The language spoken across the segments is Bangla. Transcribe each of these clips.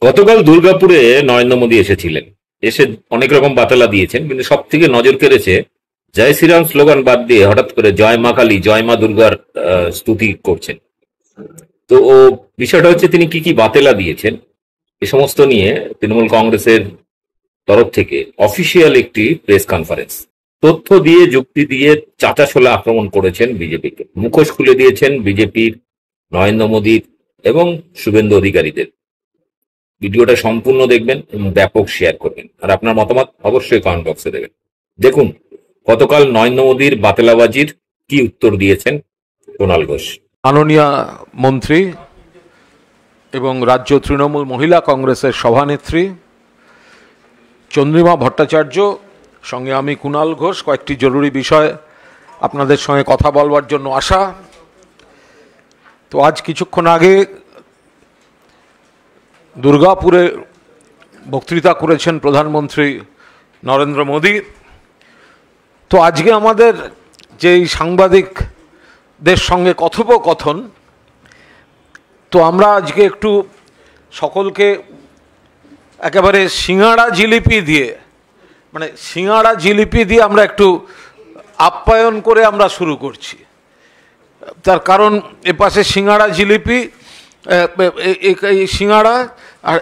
গতকাল দুর্গাপুরে নরেন্দ্র মোদী এসেছিলেন। এসে অনেক রকম বাতালা দিয়েছেন, কিন্তু সব থেকে নজর কেড়েছে জয় শ্রীরাম স্লোগান বাদ দিয়ে হঠাৎ করে জয় মা কালী, জয় মা দুর্গার স্তুতি করছেন। তো বিষয়টা হচ্ছে তিনি কি কি বাতেলা দিয়েছেন এ সমস্ত নিয়ে তৃণমূল কংগ্রেসের তরফ থেকে অফিসিয়াল একটি প্রেস কনফারেন্স, তথ্য দিয়ে যুক্তি দিয়ে চাঁচাশোলা আক্রমণ করেছেন বিজেপিকে, মুখোশ খুলে দিয়েছেন বিজেপির, নরেন্দ্র মোদীর এবং শুভেন্দু অধিকারীদের। ভিডিওটা সম্পূর্ণ দেখবেন এবং ব্যাপক শেয়ার করবেন, আর আপনার মতামত অবশ্যই কমেন্ট বক্সে দেবেন। দেখুন গতকাল নরেন্দ্র মোদীর বাতেলাবাজির কি উত্তর দিয়েছেন কুণাল ঘোষ। মাননীয় মন্ত্রী এবং রাজ্য তৃণমূল মহিলা কংগ্রেসের সভানেত্রী চন্দ্রিমা ভট্টাচার্য সঙ্গে আমি কুণাল ঘোষ কয়েকটি জরুরি বিষয় আপনাদের সঙ্গে কথা বলবার জন্য আসা। তো আজ কিছুক্ষণ আগে দুর্গাপুরে বক্তৃতা করেছেন প্রধানমন্ত্রী নরেন্দ্র মোদী। তো আজকে আমাদের যেই সাংবাদিকদের সঙ্গে কথোপকথন, তো আমরা আজকে একটু সকলকে একেবারে সিঙাড়া জিলিপি দিয়ে আমরা একটু আপ্যায়ন করে আমরা শুরু করছি। তার কারণ এপাশে সিঙাড়া জিলিপি, সিঙাড়া, আর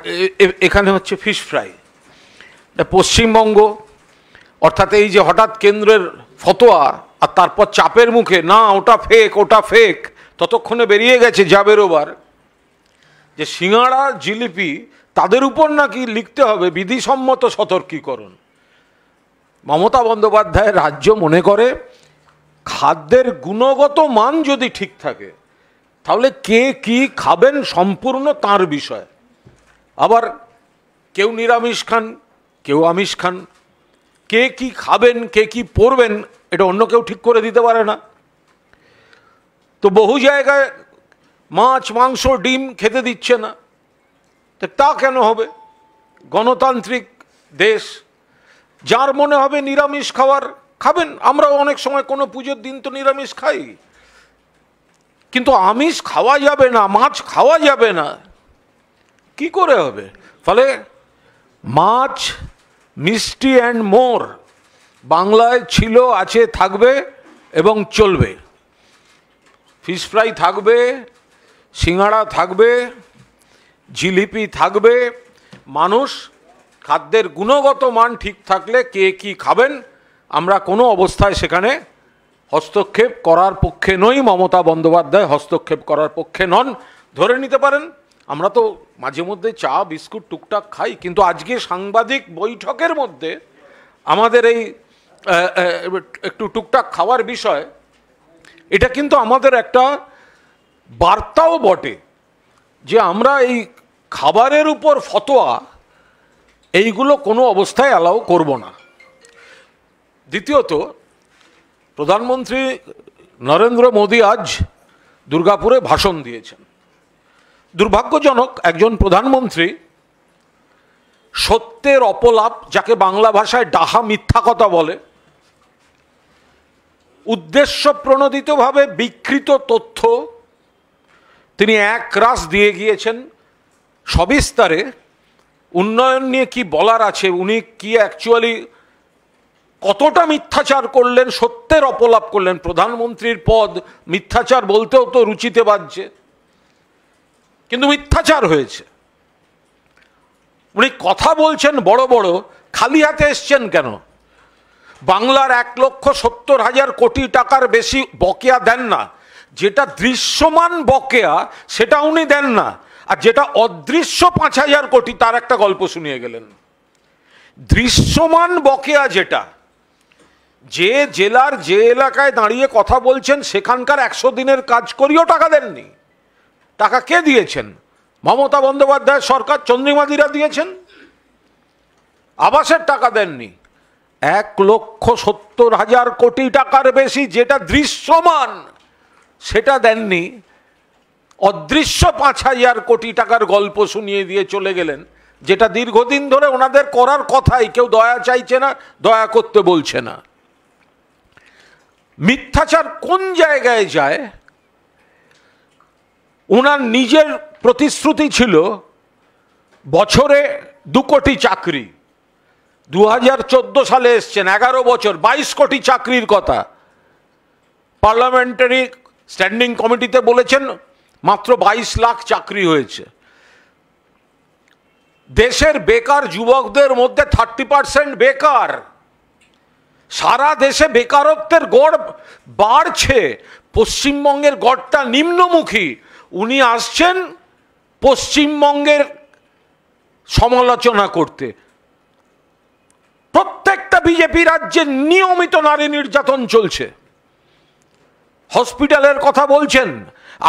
এখানে হচ্ছে ফিশ ফ্রাই। পশ্চিমবঙ্গ অর্থাৎ এই যে হঠাৎ কেন্দ্রের ফতোয়া আর তারপর চাপের মুখে না ওটা ফেক, ততক্ষণে বেরিয়ে গেছে যা বেরোবার, যে সিঙাড়া জিলিপি তাদের উপর নাকি লিখতে হবে বিধিসম্মত সতর্কীকরণ। মমতা বন্দ্যোপাধ্যায়ের রাজ্য মনে করে খাদ্যের গুণগত মান যদি ঠিক থাকে তাহলে কে কি খাবেন সম্পূর্ণ তার বিষয়। আবার কেউ নিরামিষ খান, কেউ আমিষ খান, কে কি খাবেন কে কি পরবেন এটা অন্য কেউ ঠিক করে দিতে পারে না। তো বহু জায়গায় মাছ মাংস ডিম খেতে দিচ্ছে না, তা কেন হবে? গণতান্ত্রিক দেশ, যার মনে হবে নিরামিষ খাবেন। আমরাও অনেক সময় কোনো পুজোর দিন তো নিরামিষ খাই, কিন্তু আমিষ খাওয়া যাবে না, মাছ খাওয়া যাবে না, কি করে হবে? ফলে মাছ, মিষ্টি অ্যান্ড মোর বাংলায় ছিল, আছে, থাকবে এবং চলবে। ফিশ ফ্রাই থাকবে, সিঙাড়া থাকবে, জিলিপি থাকবে। মানুষ খাদ্যের গুণগত মান ঠিক থাকলে কে কি খাবেন আমরা কোনো অবস্থায় সেখানে হস্তক্ষেপ করার পক্ষে নই। মমতা বন্দ্যোপাধ্যায় হস্তক্ষেপ করার পক্ষে নন। ধরে নিতে পারেন আমরা তো মাঝে মধ্যে চা বিস্কুট টুকটাক খাই, কিন্তু আজকে সাংবাদিক বৈঠকের মধ্যে আমাদের এই একটু টুকটাক খাওয়ার বিষয়, এটা কিন্তু আমাদের একটা বার্তাও বটে যে আমরা এই খাবারের উপর ফতোয়া এইগুলো কোনো অবস্থায় অ্যালাউ করব না। দ্বিতীয়ত, প্রধানমন্ত্রী নরেন্দ্র মোদী আজ দুর্গাপুরে ভাষণ দিয়েছেন। দুর্ভাগ্যজনক একজন প্রধানমন্ত্রী সত্যের অপলাপ, যাকে বাংলা ভাষায় ডাহা মিথ্যা কথা বলে, উদ্দেশ্য প্রণোদিতভাবে বিকৃত তথ্য তিনি একরাশ দিয়ে গিয়েছেন। সবিস্তারে উন্নয়ন নিয়ে কি বলার আছে, উনি কি অ্যাকচুয়ালি কতটা মিথ্যাচার করলেন, সত্যের অপলাপ করলেন। প্রধানমন্ত্রীর পদ মিথ্যাচার বলতেও তো রুচিতে বাজছে, কিন্তু মিথ্যাচার হয়েছে। উনি কথা বলছেন বড় বড়, খালি হাতে এসছেন কেন? বাংলার 1,70,000 কোটি টাকার বেশি বকেয়া দেন না। যেটা দৃশ্যমান বকেয়া সেটা উনি দেন না, আর যেটা অদৃশ্য 5,000 কোটি তার একটা গল্প শুনিয়ে গেলেন। দৃশ্যমান বকেয়া যেটা, যে জেলার যে এলাকায় দাঁড়িয়ে কথা বলছেন সেখানকার 100 দিনের কাজ করিও টাকা দেননি। টাকা কে দিয়েছেন? মমতা বন্দ্যোপাধ্যায়ের সরকার, চন্দ্রিমাদিরা দিয়েছেন। আবাসের টাকা দেননি। 1,70,000 কোটি টাকার বেশি যেটা দৃশ্যমান সেটা দেননি। অদৃশ্য 5,000 কোটি টাকার গল্প শুনিয়ে দিয়ে চলে গেলেন, যেটা দীর্ঘদিন ধরে ওনাদের করার কথাই। কেউ দয়া চাইছে না, দয়া করতে বলছে না। মিথ্যাচার কোন জায়গায় যায়? ওনার নিজের প্রতিশ্রুতি ছিল বছরে 2 কোটি চাকরি, 2014 সালে এসছেন, 11 বছর 22 কোটি চাকরির কথা। পার্লামেন্টারি স্ট্যান্ডিং কমিটিতে বলেছেন মাত্র 22 লাখ চাকরি হয়েছে। দেশের বেকার যুবকদের মধ্যে 30% বেকার। সারা দেশে বেকারত্বের গড় বাড়ছে, পশ্চিমবঙ্গের গড়টা নিম্নমুখী। উনি আসছেন পশ্চিমবঙ্গের সমালোচনা করতে। প্রত্যেকটা বিজেপি রাজ্যে নিয়মিত নারী নির্যাতন চলছে। হসপিটালের কথা বলছেন,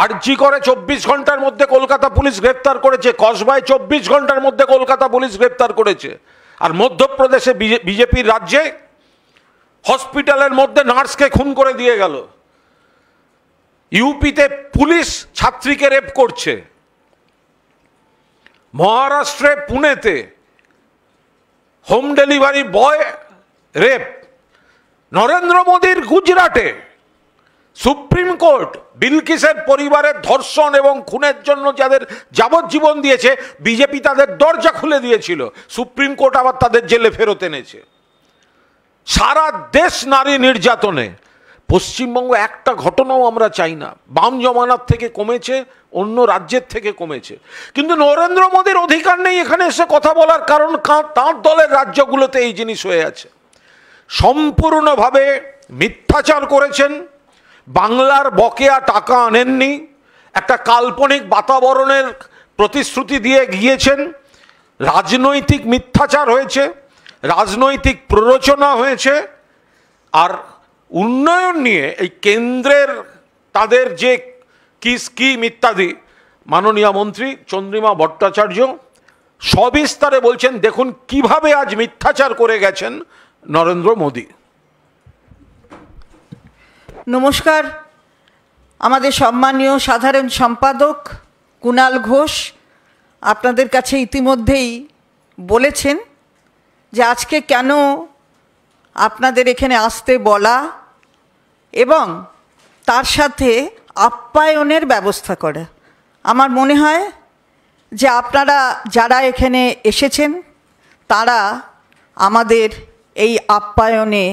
আরজি করে 24 ঘন্টার মধ্যে কলকাতা পুলিশ গ্রেপ্তার করেছে, কসবায় 24 ঘন্টার মধ্যে কলকাতা পুলিশ গ্রেপ্তার করেছে। আর মধ্যপ্রদেশে বিজেপির রাজ্যে হসপিটালের মধ্যে নার্সকে খুন করে দিয়ে গেল। ইউপিতে পুলিশ ছাত্রীকে রেপ করছে। মহারাষ্ট্রে পুনেতে home delivery boy rape. Narendra মোদীর গুজরাটে সুপ্রিম কোর্ট বিলকিসের পরিবারের ধর্ষণ এবং খুনের জন্য যাদের যাবজ্জীবন দিয়েছে, বিজেপি তাদের দরজা খুলে দিয়েছিল, সুপ্রিম কোর্ট আবার তাদের জেলে ফেরত এনেছে। সারা দেশ নারী নির্যাতনে। পশ্চিমবঙ্গ একটা ঘটনাও আমরা চাই না। বাম জমানার থেকে কমেছে, অন্য রাজ্যের থেকে কমেছে, কিন্তু নরেন্দ্র মোদীর অধিকার নেই এখানে এসে কথা বলার, কারণ তাঁর দলের রাজ্যগুলোতে এই জিনিস হয়ে আছে। সম্পূর্ণভাবে মিথ্যাচার করেছেন, বাংলার বকেয়া টাকা আনেননি, একটা কাল্পনিক বাতাবরণের প্রতিশ্রুতি দিয়ে গিয়েছেন। রাজনৈতিক মিথ্যাচার হয়েছে, রাজনৈতিক প্ররোচনা হয়েছে। আর উন্নয়ন নিয়ে এই কেন্দ্রের তাদের যে কি স্কিম ইত্যাদি, মাননীয় মন্ত্রী চন্দ্রিমা ভট্টাচার্য সবিস্তারে বলছেন। দেখুন কিভাবে আজ মিথ্যাচার করে গেছেন নরেন্দ্র মোদী। নমস্কার। আমাদের সম্মানীয় সাধারণ সম্পাদক কুণাল ঘোষ আপনাদের কাছে ইতিমধ্যেই বলেছেন যে আজকে কেন আপনাদের এখানে আসতে বলা এবং তার সাথে আপ্যায়নের ব্যবস্থা করা। আমার মনে হয় যে আপনারা যারা এখানে এসেছেন তারা আমাদের এই আপ্যায়নে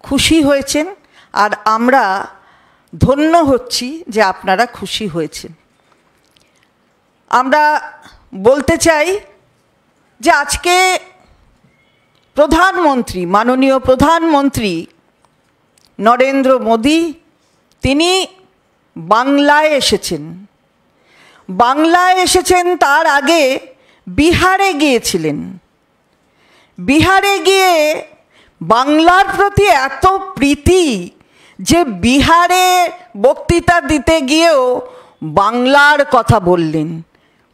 খুশি হয়েছেন, আর আমরা ধন্য হচ্ছি যে আপনারা খুশি হয়েছেন। আমরা বলতে চাই যে আজকে প্রধানমন্ত্রী, মাননীয় প্রধানমন্ত্রী নরেন্দ্র মোদী তিনি বাংলায় এসেছেন। বাংলায় এসেছেন, তার আগে বিহারে গিয়েছিলেন। বিহারে গিয়ে বাংলার প্রতি এত প্রীতি যে বিহারে বক্তৃতা দিতে গিয়েও বাংলার কথা বললেন।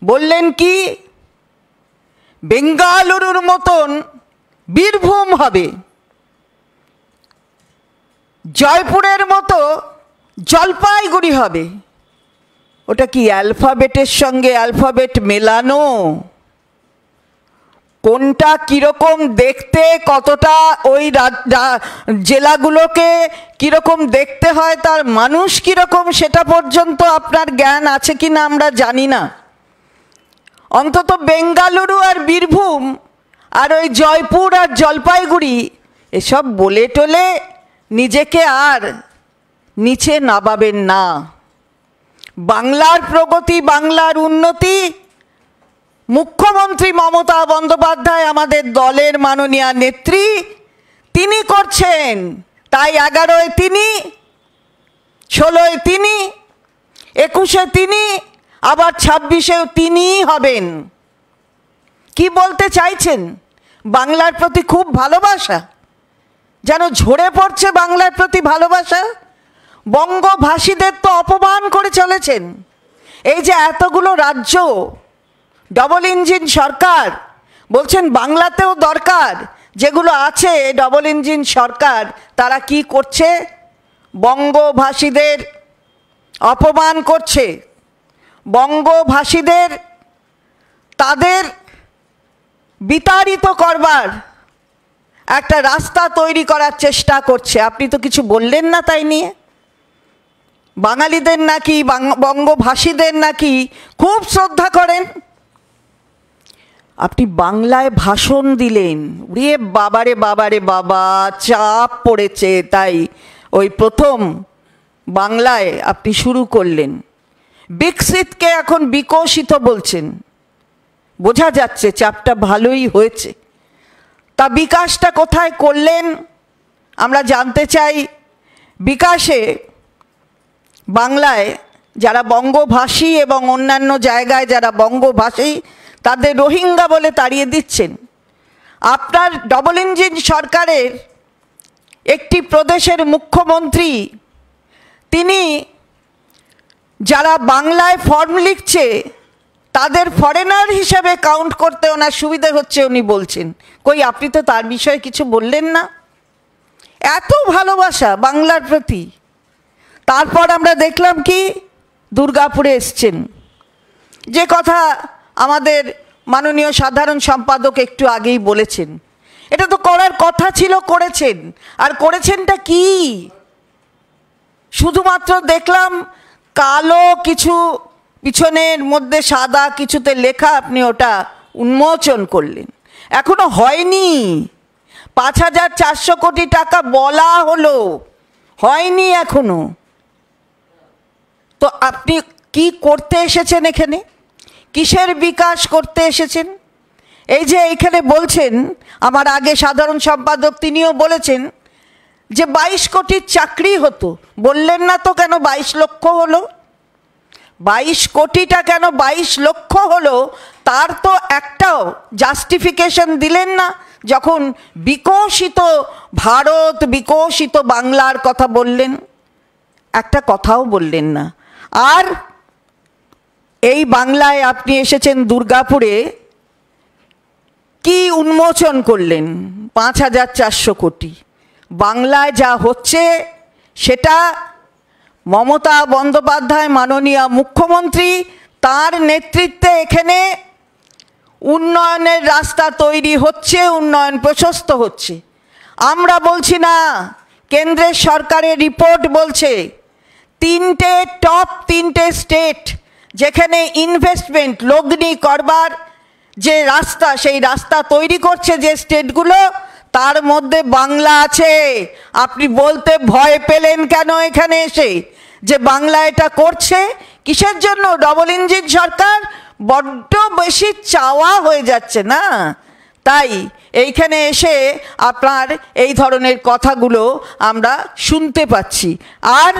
বললেন কি, বেঙ্গালুরুর মতন বীরভূম হবে, জয়পুরের মতো জলপাইগুড়ি হবে। ওটা কি অ্যালফাবেটের সঙ্গে অ্যালফাবেট মেলানো? কোনটা কীরকম দেখতে, কতটা ওই জেলাগুলোকে কীরকম দেখতে হয়, তার মানুষ কীরকম, সেটা পর্যন্ত আপনার জ্ঞান আছে কি না আমরা জানি না। অন্তত বেঙ্গালুরু আর বীরভূম আর ওই জয়পুর আর জলপাইগুড়ি এসব বলে টলে নিজেকে আর নিচে নামাবেন না। বাংলার প্রগতি, বাংলার উন্নতি মুখ্যমন্ত্রী মমতা বন্দ্যোপাধ্যায়, আমাদের দলের মাননীয় নেত্রী, তিনি করছেন। তাই 11-এ তিনি, 16-এ তিনি, 21-এ তিনি, আবার 26-এও তিনিই হবেন। কি বলতে চাইছেন? বাংলার প্রতি খুব ভালোবাসা, যেন ঝরে পড়ছে বাংলার প্রতি ভালোবাসা। বঙ্গভাষীদের তো অপমান করে চলেছেন। এই যে এতগুলো রাজ্য, ডবল ইঞ্জিন সরকার, বলছেন বাংলাতেও দরকার। যেগুলো আছে ডবল ইঞ্জিন সরকার, তারা কি করছে? বঙ্গভাষীদের অপমান করছে। বঙ্গভাষীদের তাদের বিতাড়িত করবার একটা রাস্তা তৈরি করার চেষ্টা করছে। আপনি তো কিছু বললেন না তাই নিয়ে। বাঙালিদের নাকি, বঙ্গভাষীদের নাকি খুব শ্রদ্ধা করেন। আপনি বাংলায় ভাষণ দিলেন, রে বাবারে বাবারে বাবা, চাপ পড়েছে, তাই ওই প্রথম বাংলায় আপনি শুরু করলেন। বিকশিতকে এখন বিকশিত বলছেন, বোঝা যাচ্ছে চাপটা ভালোই হয়েছে। তা বিকাশটা কোথায় করলেন আমরা জানতে চাই। বিকাশে বাংলায় যারা বঙ্গভাষী এবং অন্যান্য জায়গায় যারা বঙ্গভাষী তাদের রোহিঙ্গা বলে তাড়িয়ে দিচ্ছেন। আপনার ডবল ইঞ্জিন সরকারের একটি প্রদেশের মুখ্যমন্ত্রী, তিনি যারা বাংলায় ফর্ম লিখছে তাদের ফরেনার হিসেবে কাউন্ট করতে ওনার সুবিধে হচ্ছে উনি বলছেন। কই আপনি তো তার বিষয়ে কিছু বললেন না। এত ভালোবাসা বাংলার প্রতি। তারপর আমরা দেখলাম কি দুর্গাপুরে এসছেন, যে কথা আমাদের মাননীয় সাধারণ সম্পাদক একটু আগেই বলেছেন। এটা তো করার কথা ছিল, করেছেন। আর করেছেনটা কি? শুধুমাত্র দেখলাম কালো কিছু পিছনের মধ্যে সাদা কিছুতে লেখা, আপনি ওটা উন্মোচন করলেন। এখনো হয়নি। 5,400 কোটি টাকা বলা হলো, হয়নি এখনো। তো আপনি কি করতে এসেছেন এখানে? কিসের বিকাশ করতে এসেছেন? এই যে এইখানে বলছেন, আমার আগে সাধারণ সম্পাদক তিনিও বলেছেন যে 22 কোটির চাকরি হতো। বললেন না তো কেন 22 লক্ষ হলো? 22 কোটিটা কেন 22 লক্ষ হলো তার তো একটাও জাস্টিফিকেশন দিলেন না। যখন বিকশিত ভারত, বিকশিত বাংলার কথা বললেন, একটা কথাও বললেন না। আর এই বাংলায় আপনি এসেছেন দুর্গাপুরে, কি উন্মোচন করলেন? 5,400 কোটি। বাংলায় যা হচ্ছে সেটা মমতা বন্দ্যোপাধ্যায় মাননীয় মুখ্যমন্ত্রী, তার নেতৃত্বে এখানে উন্নয়নের রাস্তা তৈরি হচ্ছে, উন্নয়ন প্রশস্ত হচ্ছে। আমরা বলছি না, কেন্দ্রের সরকারের রিপোর্ট বলছে টপ তিনটে স্টেট যেখানে ইনভেস্টমেন্ট লগ্নি করবার যে রাস্তা, সেই রাস্তা তৈরি করছে যে স্টেটগুলো, তার মধ্যে বাংলা আছে। আপনি বলতে ভয় পেলেন কেন এখানে এসে যে বাংলা এটা করছে? কিসের জন্য? ডবল ইঞ্জিন সরকার বড্ড বেশি চাওয়া হয়ে যাচ্ছে না, তাই এইখানে এসে আপনার এই ধরনের কথাগুলো আমরা শুনতে পাচ্ছি। আর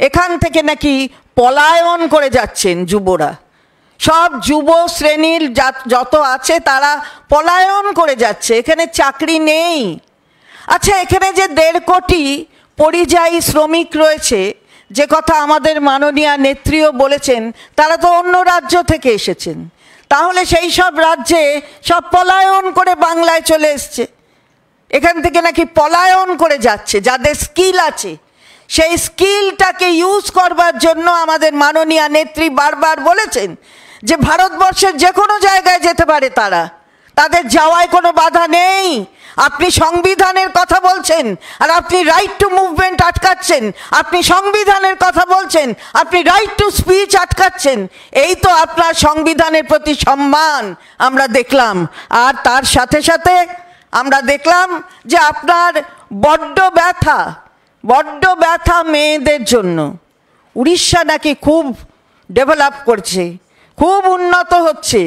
এখান থেকে নাকি পলায়ন করে যাচ্ছেন যুবরা, সব যুব শ্রেণীর যত আছে তারা পলায়ন করে যাচ্ছে, এখানে চাকরি নেই। আচ্ছা, এখানে যে 1.5 কোটি পরিযায়ী শ্রমিক রয়েছে, যে কথা আমাদের মাননীয় নেত্রীও বলেছেন, তারা তো অন্য রাজ্য থেকে এসেছেন। তাহলে সেই সব রাজ্যে সব পলায়ন করে বাংলায় চলে এসছে। এখান থেকে নাকি পলায়ন করে যাচ্ছে। যাদের স্কিল আছে সেই স্কিলটাকে ইউজ করবার জন্য আমাদের মাননীয় নেত্রী বারবার বলেছেন যে ভারতবর্ষের যে কোনো জায়গায় যেতে পারে তারা, তাদের যাওয়ায় কোনো বাধা নেই। আপনি সংবিধানের কথা বলছেন আর আপনি রাইট টু মুভমেন্ট আটকাচ্ছেন, আপনি সংবিধানের কথা বলছেন, আপনি রাইট টু স্পিচ আটকাচ্ছেন। এই তো আপনার সংবিধানের প্রতি সম্মান আমরা দেখলাম। আর তার সাথে সাথে আমরা দেখলাম যে আপনার বড্ড ব্যথা মেয়েদের জন্য। উড়িষ্যা নাকি খুব ডেভেলপ করছে, খুব উন্নত হচ্ছে।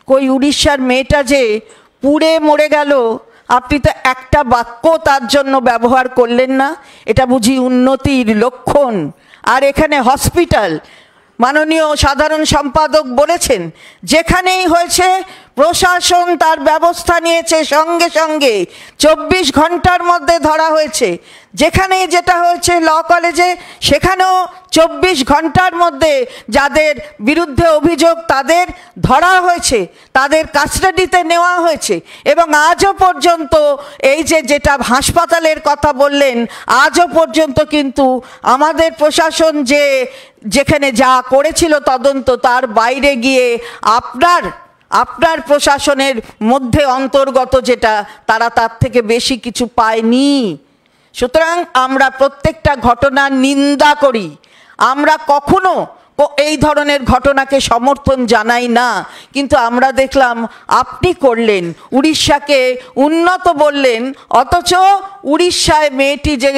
কই উড়িষ্যার মেয়েটা যে পুড়ে মরে গেল, আপনি তো একটা বাক্য তার জন্য ব্যবহার করলেন না। এটা বুঝি উন্নতির লক্ষণ? আর এখানে হসপিটাল, মাননীয় সাধারণ সম্পাদক বলেছেন যেখানেই হয়েছে প্রশাসন তার ব্যবস্থা নিয়েছে, সঙ্গে সঙ্গে 24 ঘন্টার মধ্যে ধরা হয়েছে। যেখানেই যেটা হয়েছে ল কলেজে, সেখানেও 24 ঘন্টার মধ্যে যাদের বিরুদ্ধে অভিযোগ তাদের ধরা হয়েছে, তাদের কাস্টাডিতে নেওয়া হয়েছে। এবং আজও পর্যন্ত এই যেটা হাসপাতালের কথা বললেন, আজও পর্যন্ত কিন্তু আমাদের প্রশাসন যেখানে যা করেছিল তদন্ত, তার বাইরে গিয়ে আপনার প্রশাসনের মধ্যে অন্তর্গত যেটা, তারা তার থেকে বেশি কিছু পায়নি। সুতরাং আমরা প্রত্যেকটা ঘটনার নিন্দা করি। আমরা কখনো এই ধরনের ঘটনাকে সমর্থন জানাই না, কিন্তু আমরা দেখলাম আপনি করলেন, উড়িষ্যাকে উন্নত বললেন, অথচ উড়িষ্যায় মেয়েটি যে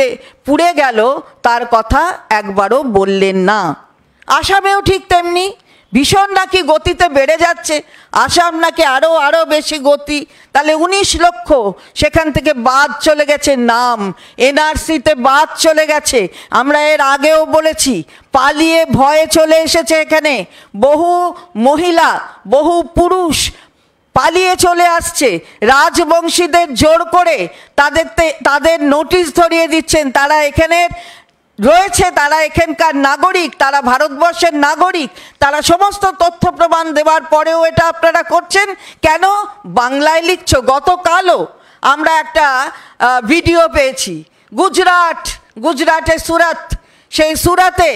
পুড়ে গেল তার কথা একবারও বললেন না। আসামেও ঠিক তেমনি ভীষণ নাকি গতিতে বেড়ে যাচ্ছে, আসাম নাকি আরও বেশি গতি। তাহলে 19 লক্ষ সেখান থেকে বাদ চলে গেছে, নাম এনআরসিতে বাদ চলে গেছে। আমরা এর আগেও বলেছি, পালিয়ে ভয়ে চলে এসেছে এখানে বহু মহিলা, বহু পুরুষ পালিয়ে চলে আসছে। রাজবংশীদের জোর করে তাদের নোটিশ ধরিয়ে দিচ্ছেন, তারা এখানে রয়েছে, তারা এখানকার নাগরিক, তারা ভারতবর্ষের নাগরিক, তারা সমস্ত তথ্য প্রমাণ দেওয়ার পরেও এটা আপনারা করছেন কেন? বাংলায় লিখছো। গতকালও আমরা একটা ভিডিও পেয়েছি, গুজরাটে সুরাত, সেই সুরাতে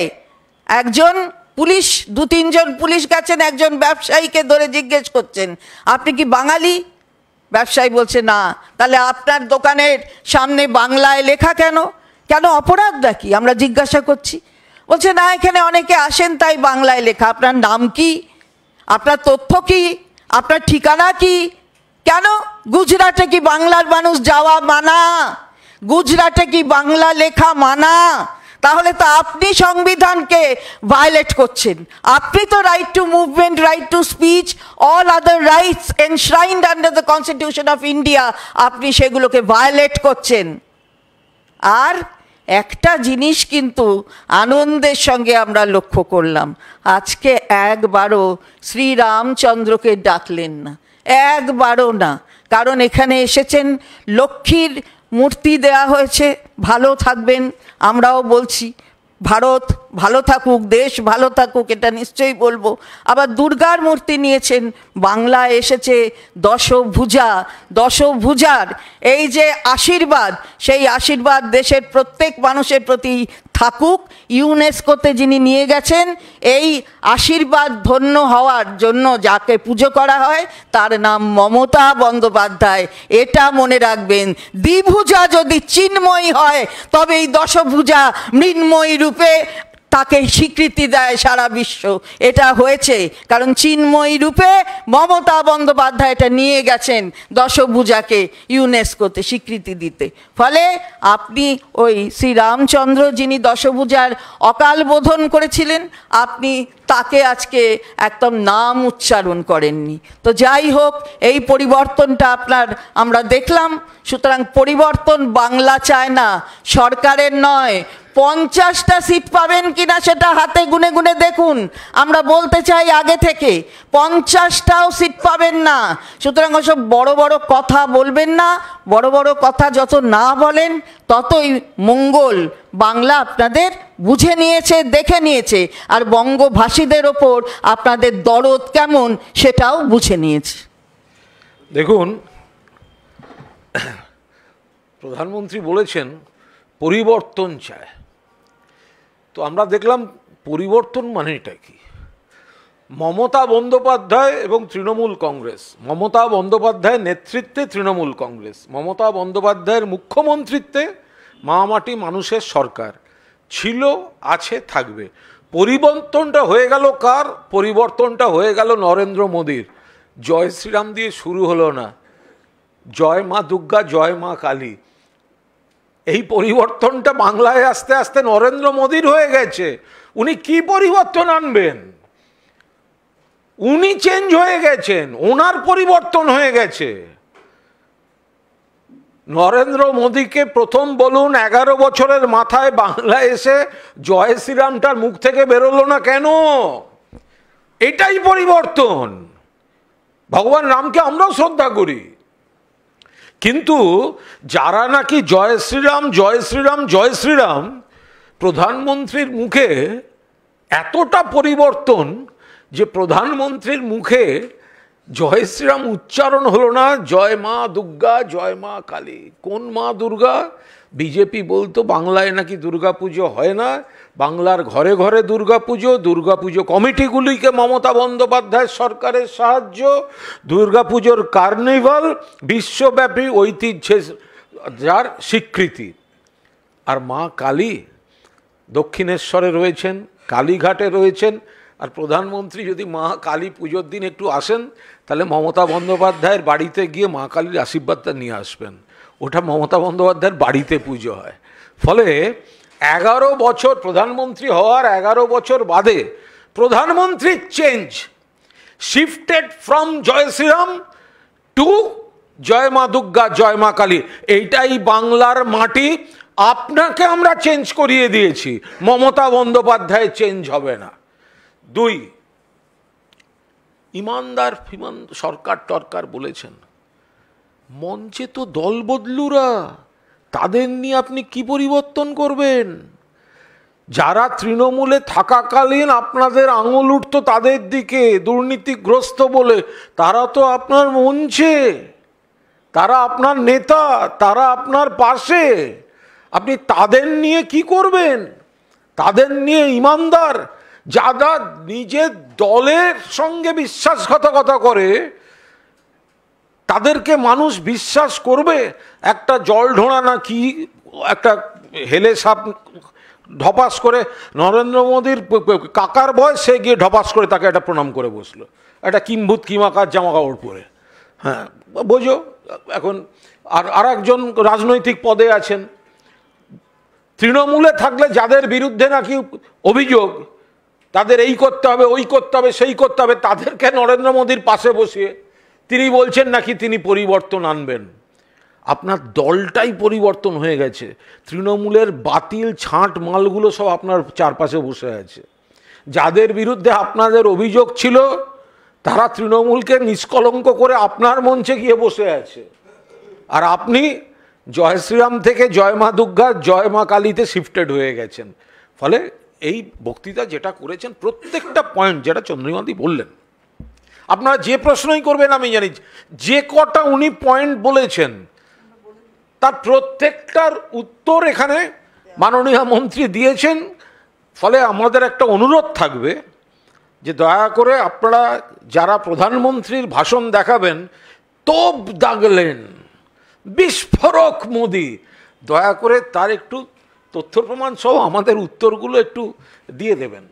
একজন পুলিশ, 2-3 জন পুলিশ গেছেন, একজন ব্যবসায়ীকে ধরে জিজ্ঞেস করছেন, আপনি কি বাঙালি? ব্যবসায়ী বলছে না। তাহলে আপনার দোকানের সামনে বাংলায় লেখা কেন? কেন, অপরাধটা কি? আমরা জিজ্ঞাসা করছি। বলছে না, এখানে অনেকে আসেন তাই বাংলায় লেখা। আপনার নাম কি? আপনার তথ্য কি? আপনার ঠিকানা কি? কেন গুজরাটে কি বাংলার মানুষ যাওয়া মানা? গুজরাটে কি বাংলা লেখা মানা? তাহলে তো আপনি সংবিধানকে ভায়োলেট করছেন। আপনি তো right two movement, right to speech, all other rights enshrined under the constitution of India, আপনি সেগুলোকে ভায়োলেট করছেন। আর একটা জিনিস কিন্তু আনন্দের সঙ্গে আমরা লক্ষ্য করলাম, আজকে একবারও শ্রীরামচন্দ্রকে ডাকলেন না, একবারও না। কারণ এখানে এসেছেন, লক্ষ্মীর মূর্তি দেয়া হয়েছে, ভালো থাকবেন। আমরাও বলছি ভারত ভালো থাকুক, দেশ ভালো থাকুক, এটা নিশ্চয়ই বলবো। আবার দুর্গার মূর্তি নিয়েছেন, বাংলায় এসেছে দশভুজার এই যে আশীর্বাদ, সেই আশীর্বাদ দেশের প্রত্যেক মানুষের প্রতি থাকুক। ইউনেস্কোতে যিনি নিয়ে গেছেন, এই আশীর্বাদ ধন্য হওয়ার জন্য যাকে পুজো করা হয় তার নাম মমতা বন্দ্যোপাধ্যায়। এটা মনে রাখবেন, দ্বিভুজা যদি চিন্ময়ী হয় তবে এই দশভুজা মৃন্ময়ী রূপে তাকে স্বীকৃতি দেয় সারা বিশ্ব। এটা হয়েছে কারণ চিন্ময়ী রূপে মমতা বন্দ্যোপাধ্যায় এটা নিয়ে গেছেন দশভুজাকে ইউনেস্কোতে স্বীকৃতি দিতে। ফলে আপনি ওই শ্রীরামচন্দ্র যিনি দশভুজার অকাল বোধন করেছিলেন, আপনি তাকে আজকে একদম নাম উচ্চারণ করেননি। তো যাই হোক, এই পরিবর্তনটা আমরা দেখলাম। সুতরাং পরিবর্তন বাংলা চায় না, সরকারের নয়। 50টা সিট পাবেন কিনা সেটা হাতে গুনে গুনে দেখুন। আমরা বলতে চাই আগে থেকে 50টাও সিট পাবেন না। সুতরাং ওসব বড় বড় কথা বলবেন না, বড় বড় কথা যত না বলেন ততই মঙ্গল। বাংলা আপনাদের বুঝে নিয়েছে, দেখে নিয়েছে, আর বঙ্গভাষীদের ওপর আপনাদের দরদ কেমন সেটাও বুঝে নিয়েছে। দেখুন, প্রধানমন্ত্রী বলেছেন পরিবর্তন চায়। তো আমরা দেখলাম পরিবর্তন মানেটা কি। মমতা বন্দ্যোপাধ্যায় এবং তৃণমূল কংগ্রেস, মমতা বন্দ্যোপাধ্যায়ের নেতৃত্বে তৃণমূল কংগ্রেস, মমতা বন্দ্যোপাধ্যায়ের মুখ্যমন্ত্রিত্বে মা মাটি মানুষের সরকার ছিল, আছে, থাকবে। পরিবর্তনটা হয়ে গেল কার? পরিবর্তনটা হয়ে গেল নরেন্দ্র মোদীর। জয় শ্রীরাম দিয়ে শুরু হলো না, জয় মা দুর্গা, জয় মা কালী। এই পরিবর্তনটা বাংলায় আস্তে আস্তে নরেন্দ্র মোদীর হয়ে গেছে। উনি কি পরিবর্তন আনবেন? উনি চেঞ্জ হয়ে গেছেন, ওনার পরিবর্তন হয়ে গেছে। নরেন্দ্র মোদীকে প্রথম বলুন 11 বছরের মাথায় বাংলায় এসে জয় শ্রীরামটার মুখ থেকে বেরোলো না কেন? এটাই পরিবর্তন। ভগবান রামকে আমরাও শ্রদ্ধা করি, কিন্তু যারা নাকি জয় শ্রীরাম জয় শ্রীরাম জয় শ্রীরাম, প্রধানমন্ত্রীর মুখে এতটা পরিবর্তন যে প্রধানমন্ত্রীর মুখে জয় শ্রীরাম উচ্চারণ হলো না, জয় মা দুর্গা, জয় মা কালী। কোন মা দুর্গা? বিজেপি বলতো বাংলায় নাকি দুর্গা পুজো হয় না, বাংলার ঘরে ঘরে দুর্গা পুজো কমিটিগুলিকে মমতা বন্দ্যোপাধ্যায় সরকারের সাহায্য, দুর্গা পুজোর কার্নিভাল বিশ্বব্যাপী ঐতিহ্যের যার স্বীকৃতি। আর মা কালী দক্ষিণেশ্বরে রয়েছেন, কালীঘাটে রয়েছেন, আর প্রধানমন্ত্রী যদি মা কালী পুজোর দিন একটু আসেন, তাহলে মমতা বন্দ্যোপাধ্যায়ের বাড়িতে গিয়ে মা কালীর আশীর্বাদটা নিয়ে আসবেন। ওটা মমতা বন্দ্যোপাধ্যায়ের বাড়িতে পুজো হয়। ফলে 11 বছর প্রধানমন্ত্রী হওয়ার 11 বছর বাদে প্রধানমন্ত্রী চেঞ্জ, শিফটেড ফ্রম জয় শ্রীরাম টু জয় মা দুর্গা, জয় মা কালী। এইটাই বাংলার মাটি। আপনাকে আমরা চেঞ্জ করিয়ে দিয়েছি, মমতা বন্দ্যোপাধ্যায় চেঞ্জ হবে না। 2, ইমানদার সরকার টরকার বলেছেন, মঞ্চে তো দল বদলুরা, তাদের নিয়ে আপনি কি পরিবর্তন করবেন? যারা তৃণমূলে থাকাকালীন আপনাদের আঙুল উঠত তাদের দিকে দুর্নীতিগ্রস্ত বলে, তারা তো আপনার মঞ্চে, তারা আপনার নেতা, তারা আপনার পাশে। আপনি তাদের নিয়ে কি করবেন? তাদের নিয়ে ইমানদার যারা নিজের দলের সঙ্গে বিশ্বাসঘাতকতা করে, তাদেরকে মানুষ বিশ্বাস করবে? একটা জল ঢোড়া না কি একটা হেলে সাপ ঢপাস করে নরেন্দ্র মোদীর কাকার বয়স, সে গিয়ে ঢপাস করে তাকে একটা প্রণাম করে বসলো, একটা কিম্ভূত কিমাকার জামা কাপড় পরে। হ্যাঁ, বোঝো। এখন আর একজন রাজনৈতিক পদে আছেন, তৃণমূলে থাকলে যাদের বিরুদ্ধে নাকি অভিযোগ, তাদের এই করতে হবে, ওই করতে হবে, সেই করতে হবে, তাদেরকে নরেন্দ্র মোদীর পাশে বসিয়ে তিনি বলছেন নাকি তিনি পরিবর্তন আনবেন। আপনার দলটাই পরিবর্তন হয়ে গেছে। তৃণমূলের বাতিল ছাঁট মালগুলো সব আপনার চারপাশে বসে আছে। যাদের বিরুদ্ধে আপনাদের অভিযোগ ছিল, তারা তৃণমূলকে নিষ্কলঙ্ক করে আপনার মঞ্চে গিয়ে বসে আছে। আর আপনি জয় শ্রীরাম থেকে জয় মা দুর্গা, জয় মা কালীতে শিফটেড হয়ে গেছেন। ফলে এই বক্তৃতা যেটা করেছেন, প্রত্যেকটা পয়েন্ট যেটা চন্দ্রিমাদি বললেন, আপনারা যে প্রশ্নই করবেন আমি জানি, যে কটা উনি পয়েন্ট বলেছেন তার প্রত্যেকটার উত্তর এখানে মাননীয় মন্ত্রী দিয়েছেন। ফলে আমাদের একটা অনুরোধ থাকবে যে দয়া করে আপনারা যারা প্রধানমন্ত্রীর ভাষণ দেখাবেন, তোপ দাগলেন, বিস্ফোরক মোদি, দয়া করে তার একটু তথ্য প্রমাণ সহ আমাদের উত্তরগুলো একটু দিয়ে দেবেন।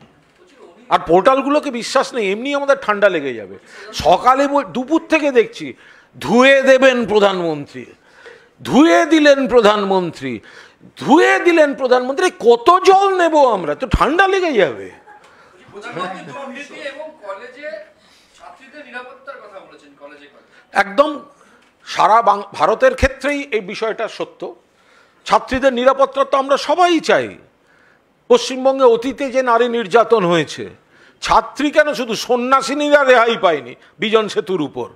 আর পোর্টালগুলোকে বিশ্বাস নেই, এমনি আমাদের ঠান্ডা লেগে যাবে। সকালে দুপুর থেকে দেখছি ধুয়ে দেবেন প্রধানমন্ত্রী, ধুয়ে দিলেন প্রধানমন্ত্রী, ধুয়ে দিলেন প্রধানমন্ত্রী। কত জল নেব আমরা? তো ঠান্ডা লেগে যাবে। একদম সারা ভারতের ক্ষেত্রেই এই বিষয়টা সত্য। ছাত্রীদের নিরাপত্তা তো আমরা সবাই চাই। পশ্চিমবঙ্গে অতীতে যে নারী নির্যাতন হয়েছে, ছাত্রী কেন, শুধু সন্ন্যাসিনীরা রেহাই পায়নি বিজন সেতুর উপর,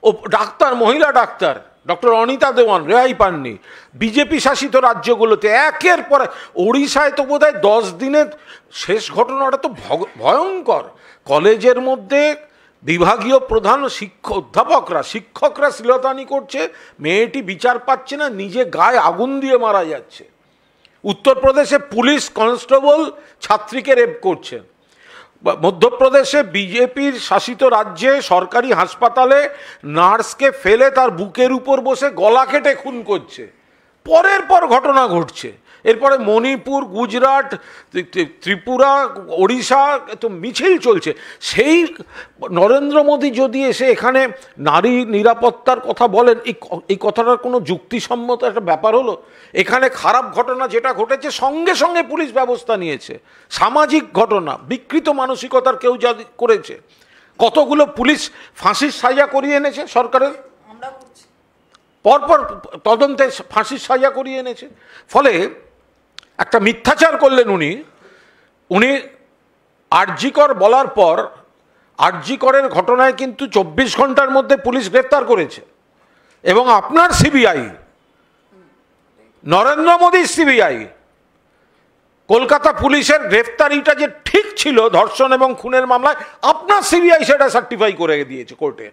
ও ডাক্তার, মহিলা ডাক্তার ডক্টর অনিতা দেওয়ান রেহাই পাননি। বিজেপি শাসিত রাজ্যগুলোতে একের পর, ওড়িশায় তো বোধহয় 10 দিনের শেষ ঘটনাটা তো ভয়ঙ্কর। কলেজের মধ্যে বিভাগীয় প্রধান শিক্ষকরা শ্লীলতাহানি করছে, মেয়েটি বিচার পাচ্ছে না, নিজে গায়ে আগুন দিয়ে মারা যাচ্ছে। উত্তরপ্রদেশে পুলিশ কনস্টেবল ছাত্রীকে রেপ করছে। মধ্যপ্রদেশে বিজেপির শাসিত রাজ্যে সরকারি হাসপাতালে নার্সকে ফেলে তার বুকের উপর বসে গলা কেটে খুন করছে। পরের পর ঘটনা ঘটছে। এরপরে মণিপুর, গুজরাট, ত্রিপুরা, ওড়িশা তো মিছিল চলছে। সেই নরেন্দ্র মোদী যদি এসে এখানে নারী নিরাপত্তার কথা বলেন, এই কথাটার কোনো যুক্তিসম্মত একটা ব্যাপার হলো? এখানে খারাপ ঘটনা যেটা ঘটেছে সঙ্গে সঙ্গে পুলিশ ব্যবস্থা নিয়েছে। সামাজিক ঘটনা, বিকৃত মানসিকতার কেউ যা করেছে, কতগুলো পুলিশ ফাঁসির সাজা করিয়ে এনেছে সরকারের, পরপর তদন্তে ফাঁসির সাজা করিয়ে এনেছে। ফলে একটা মিথ্যাচার করলেন উনি আরজিকর বলার পর, আরজিকরের ঘটনায় কিন্তু 24 ঘন্টার মধ্যে পুলিশ গ্রেপ্তার করেছে। এবং আপনার সিবিআই, নরেন্দ্র মোদীর সিবিআই, কলকাতা পুলিশের গ্রেফতারিটা যে ঠিক ছিল ধর্ষণ এবং খুনের মামলায়, আপনার সিবিআই সেটা সার্টিফাই করে দিয়েছে কোর্টে।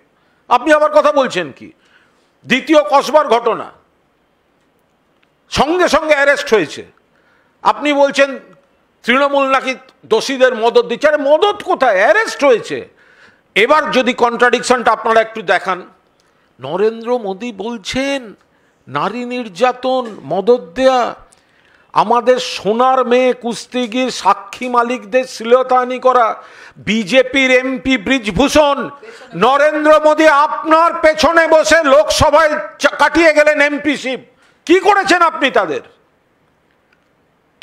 আপনি আবার কথা বলছেন কি? দ্বিতীয় কসবার ঘটনা, সঙ্গে সঙ্গে অ্যারেস্ট হয়েছে। আপনি বলছেন তৃণমূল নাকি দোষীদের মদত দিচ্ছে। আরে মদত কোথায়? অ্যারেস্ট হয়েছে। এবার যদি কন্ট্রাডিকশনটা আপনারা একটু দেখান, নরেন্দ্র মোদী বলছেন নারী নির্যাতন, মদত দেয়া, আমাদের সোনার মেয়ে কুস্তিগির সাক্ষী মালিকদের শ্লীলতাহানি করা বিজেপির এমপি ব্রিজভূষণ নরেন্দ্র মোদী আপনার পেছনে বসে লোকসভায় কাটিয়ে গেলেন এমপিশিপ। কি করেছেন আপনি? তাদের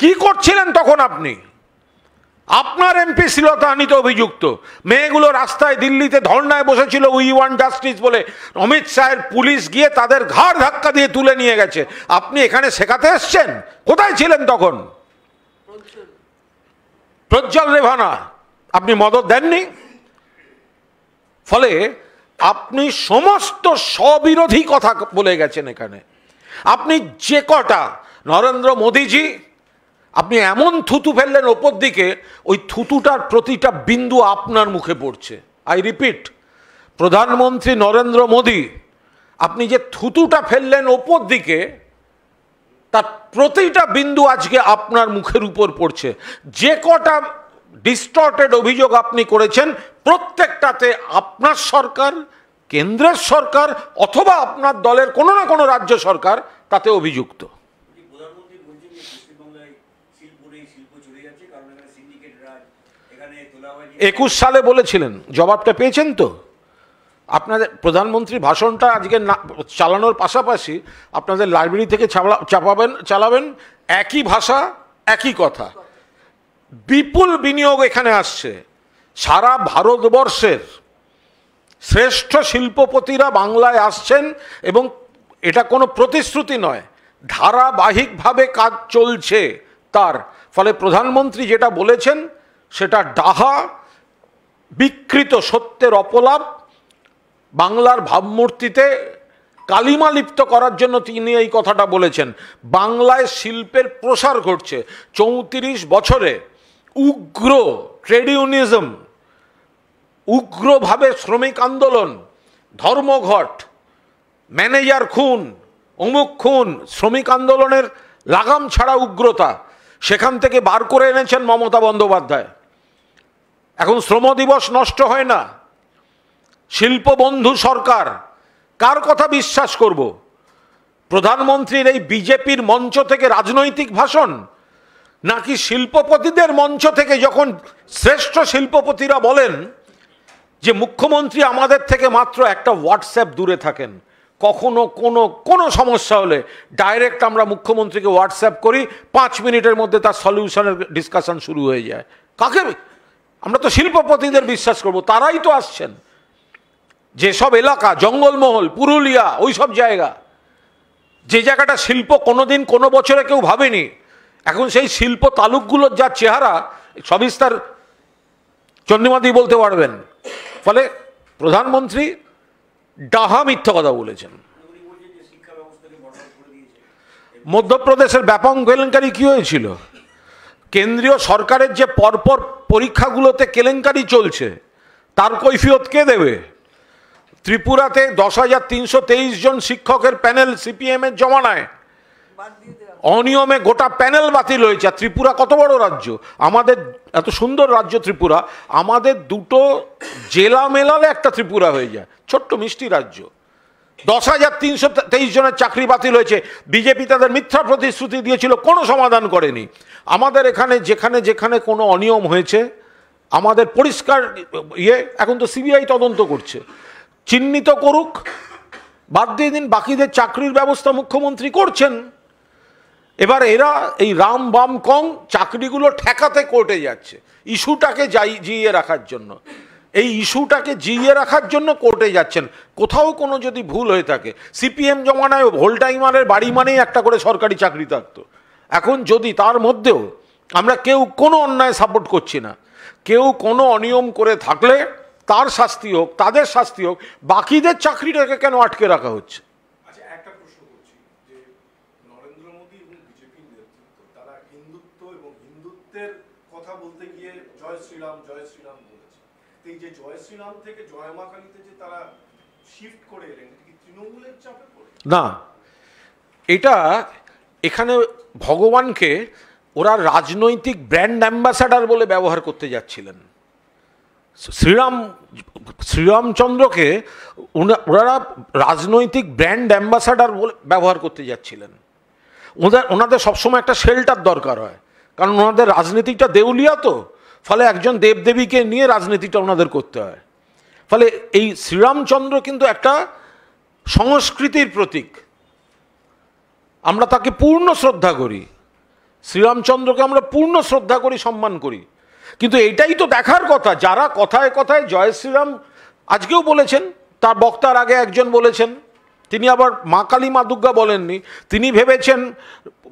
কি করছিলেন তখন আপনি? আপনার এমপি শ্লীলতাহানিতে অভিযুক্ত। মেয়েগুলো রাস্তায় দিল্লিতে ধর্নায় বসেছিল উই ওয়ান্ট জাস্টিস বলে, অমিত শাহের পুলিশ গিয়ে তাদের ঘাড় ধাক্কা দিয়ে তুলে নিয়ে গেছে। আপনি এখানে শেখাতে এসছেন? কোথায় ছিলেন তখন? প্রজ্জ্বল রেভানা আপনি মদত দেননি। ফলে আপনি সমস্ত স্ববিরোধী কথা বলে গেছেন এখানে। আপনি যে কটা নরেন্দ্র মোদীজি আপনি এমন থুতু ফেললেন ওপর দিকে, ওই থুতুটার প্রতিটা বিন্দু আপনার মুখে পড়ছে। আই রিপিট, প্রধানমন্ত্রী নরেন্দ্র মোদী আপনি যে থুতুটা ফেললেন ওপর দিকে, তার প্রতিটা বিন্দু আজকে আপনার মুখের উপর পড়ছে। যে কটা ডিস্টর্টেড অভিযোগ আপনি করেছেন, প্রত্যেকটাতে আপনার সরকার, কেন্দ্রের সরকার অথবা আপনার দলের কোনো না কোনো রাজ্য সরকার তাতে অভিযুক্ত। 21 সালে বলেছিলেন, জবাবটা পেয়েছেন তো? আপনাদের প্রধানমন্ত্রী ভাষণটা আজকে চালানোর পাশাপাশি আপনাদের লাইব্রেরি থেকে চালাবেন, একই ভাষা একই কথা। বিপুল বিনিয়োগ এখানে আসছে। সারা ভারতবর্ষের শ্রেষ্ঠ শিল্পপতিরা বাংলায় আসছেন এবং এটা কোনো প্রতিশ্রুতি নয়, ধারাবাহিকভাবে কাজ চলছে তার। ফলে প্রধানমন্ত্রী যেটা বলেছেন সেটা ডাহা, বিকৃত সত্যের অপলাপ, বাংলার ভাবমূর্তিতে কালিমা লিপ্ত করার জন্য তিনি এই কথাটা বলেছেন। বাংলায় শিল্পের প্রসার ঘটছে। 34 বছরে উগ্র ট্রেড ইউনিয়নিজম, উগ্রভাবে শ্রমিক আন্দোলন, ধর্মঘট, ম্যানেজার খুন, অমুক খুন, শ্রমিক আন্দোলনের লাগাম ছাড়া উগ্রতা, সেখান থেকে বার করে এনেছেন মমতা বন্দ্যোপাধ্যায়। এখন শ্রম দিবস নষ্ট হয় না। শিল্পবন্ধু সরকার, কার কথা বিশ্বাস করব? প্রধানমন্ত্রীর এই বিজেপির মঞ্চ থেকে রাজনৈতিক ভাষণ, নাকি শিল্পপতিদের মঞ্চ থেকে যখন শ্রেষ্ঠ শিল্পপতিরা বলেন যে মুখ্যমন্ত্রী আমাদের থেকে মাত্র একটা হোয়াটসঅ্যাপ দূরে থাকেন, কখনো কোনো সমস্যা হলে ডাইরেক্ট আমরা মুখ্যমন্ত্রীকে হোয়াটসঅ্যাপ করি, 5 মিনিটের মধ্যে তার সলিউশনের ডিসকাশন শুরু হয়ে যায়। কাকে? আমরা তো শিল্পপতিদের বিশ্বাস করব, তারাই তো আসছেন। যেসব এলাকা, জঙ্গলমহল, পুরুলিয়া, ওই সব জায়গা, যে জায়গাটা শিল্প কোনোদিন কোনো বছরে কেউ ভাবেনি, এখন সেই শিল্প তালুকগুলোর যা চেহারা, সবিস্তার চন্দ্রিমাদি বলতে পারবেন। ফলে প্রধানমন্ত্রী ডাহা মিথ্যা কথা বলেছেন। মধ্যপ্রদেশের ব্যাপক কেলেঙ্কারি কি হয়েছিল? কেন্দ্রীয় সরকারের যে পরপর পরীক্ষাগুলোতে কেলেঙ্কারি চলছে, তার কৈফিয়ত কে দেবে? ত্রিপুরাতে 10,323 জন শিক্ষকের প্যানেল সিপিএম এর জমানায় অনিয়মে গোটা প্যানেল বাতিল হয়েছে। ত্রিপুরা কত বড় রাজ্য, আমাদের এত সুন্দর রাজ্য ত্রিপুরা, আমাদের দুটো জেলা মেলালে একটা ত্রিপুরা হয়ে যায়, ছোট্ট মিষ্টি রাজ্য। 10,323 জনের চাকরি বাতিল হয়েছে। বিজেপি তাদের মিথ্যা প্রতিশ্রুতি দিয়েছিল, কোনো সমাধান করেনি। আমাদের এখানে যেখানে যেখানে কোনো অনিয়ম হয়েছে, আমাদের পরিষ্কার এখন তো সিবিআই তদন্ত করছে, চিহ্নিত করুক, বাদ দিয়ে দিন, বাকিদের চাকরির ব্যবস্থা মুখ্যমন্ত্রী করছেন। এবার এরা এই রাম বাম কং চাকরিগুলো ঠেকাতে কোর্টে যাচ্ছে, ইস্যুটাকে জিইয়ে রাখার জন্য। এই ইস্যুটাকে জিইয়ে রাখার জন্য কোর্টে যাচ্ছেন। কোথাও কোনো যদি ভুল হয়ে থাকে, সিপিএম জমানায় হোল টাইমারের বাড়ি মানেই একটা করে সরকারি চাকরি থাকতো। এখন যদি তার মধ্যেও আমরা কেউ কোনো অন্যায় সাপোর্ট করছি না, কেউ কোনো অনিয়ম করে থাকলে তার শাস্তি হোক, তাদের শাস্তি হোক, বাকিদের চাকরিটাকে কেন আটকে রাখা হচ্ছে? আচ্ছা, একটা প্রশ্ন করছি যে নরেন্দ্র মোদী এবং বিজেপির নেতৃত্ব, তারা হিন্দুত্ব এবং হিন্দুত্বের কথা বলতে গিয়ে জয় শ্রীরাম বলেছে। এই যে জয় শ্রীরাম থেকে জয় মা কালীতে যে তারা শিফট করে এলেন, এটা কি তৃণমূলের চাপে পড়ে? না, এটা এখানে ভগবানকে ওরা রাজনৈতিক ব্র্যান্ড অ্যাম্বাসাডার বলে ব্যবহার করতে যাচ্ছিলেন। শ্রীরামচন্দ্রকে ওনারা রাজনৈতিক ব্র্যান্ড অ্যাম্বাসাডার বলে ব্যবহার করতে যাচ্ছিলেন। ওনাদের সবসময় একটা শেল্টার দরকার হয়, কারণ ওনাদের রাজনীতিটা দেউলিয়া, তো ফলে একজন দেবদেবীকে নিয়ে রাজনীতিটা ওনাদের করতে হয়। ফলে এই শ্রীরামচন্দ্র কিন্তু একটা সংস্কৃতির প্রতীক, আমরা তাকে পূর্ণ শ্রদ্ধা করি, শ্রীরামচন্দ্রকে আমরা পূর্ণ শ্রদ্ধা করি, সম্মান করি। কিন্তু এটাই তো দেখার কথা, যারা কথায় কথায় জয় শ্রীরাম আজকেও বলেছেন, তার বক্তার আগে একজন বলেছেন, তিনি আবার মা কালী মা দুর্গা বলেননি, তিনি ভেবেছেন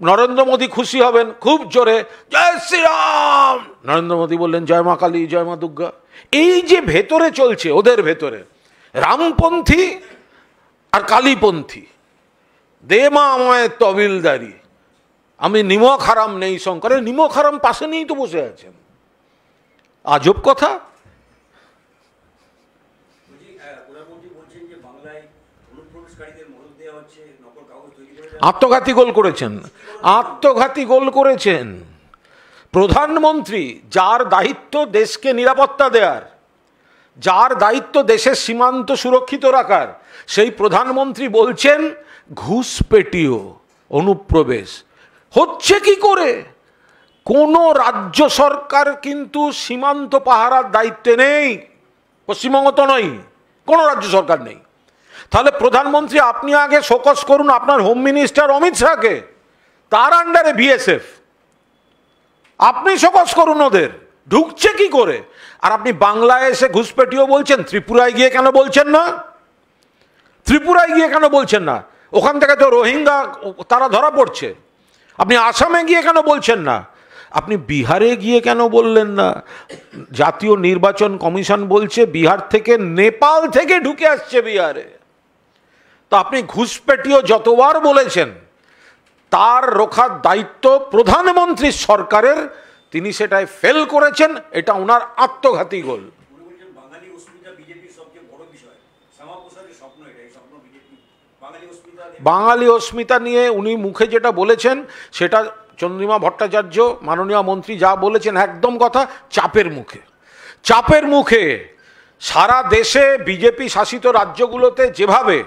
নরেন্দ্র মোদী খুশি হবেন খুব জোরে জয় শ্রীরাম, নরেন্দ্র মোদী বললেন জয় মা কালী জয় মা দুর্গা। এই যে ভেতরে চলছে ওদের ভেতরে, রামপন্থী আর কালীপন্থী, দে মা আমায় তবিলদারি, আমি নিমক হারাম নেই শঙ্করের, নিমক হারাম পাশে নিয়েই তো বসে আছেন, আজব কথা। আত্মঘাতী গোল করেছেন, আত্মঘাতী গোল করেছেন প্রধানমন্ত্রী, যার দায়িত্ব দেশকে নিরাপত্তা দেওয়ার, যার দায়িত্ব দেশের সীমান্ত সুরক্ষিত রাখার, সেই প্রধানমন্ত্রী বলছেন ঘুষপেটিও অনুপ্রবেশ হচ্ছে কি করে। কোন রাজ্য সরকার কিন্তু সীমান্ত পাহারার দায়িত্বে নেই, পশ্চিমবঙ্গ তো নয়, কোন রাজ্য সরকার নেই। তাহলে প্রধানমন্ত্রী আপনি আগে ফোকাস করুন আপনার হোম মিনিস্টার অমিত শাহকে, তার আন্ডারে বিএসএফ, আপনি ফোকাস করুন ওদের ঢুকছে কি করে। আর আপনি বাংলায় এসে ঘুষপেটিও বলছেন, ত্রিপুরায় গিয়ে কেন বলছেন না? ত্রিপুরায় গিয়ে কেন বলছেন না? ওখান থেকে তো রোহিঙ্গা তারা ধরা পড়ছে। আপনি আসামে গিয়ে কেন বলছেন না? আপনি বিহারে গিয়ে কেন বললেন না? জাতীয় নির্বাচন কমিশন বলছে বিহার থেকে, নেপাল থেকে ঢুকে আসছে বিহারে। তো আপনি ঘুষপেটিও যতবার বলেছেন, তার রক্ষার দায়িত্ব প্রধানমন্ত্রী সরকারের, তিনি সেটাই ফেল করেছেন, এটা ওনার আত্মঘাতী গোল। বাঙালি অস্মিতা নিয়ে উনি মুখে যেটা বলেছেন, সেটা চন্দ্রিমা ভট্টাচার্য মাননীয় মন্ত্রী যা বলেছেন একদম কথা, চাপের মুখে, চাপের মুখে। সারা দেশে বিজেপি শাসিত রাজ্যগুলোতে যেভাবে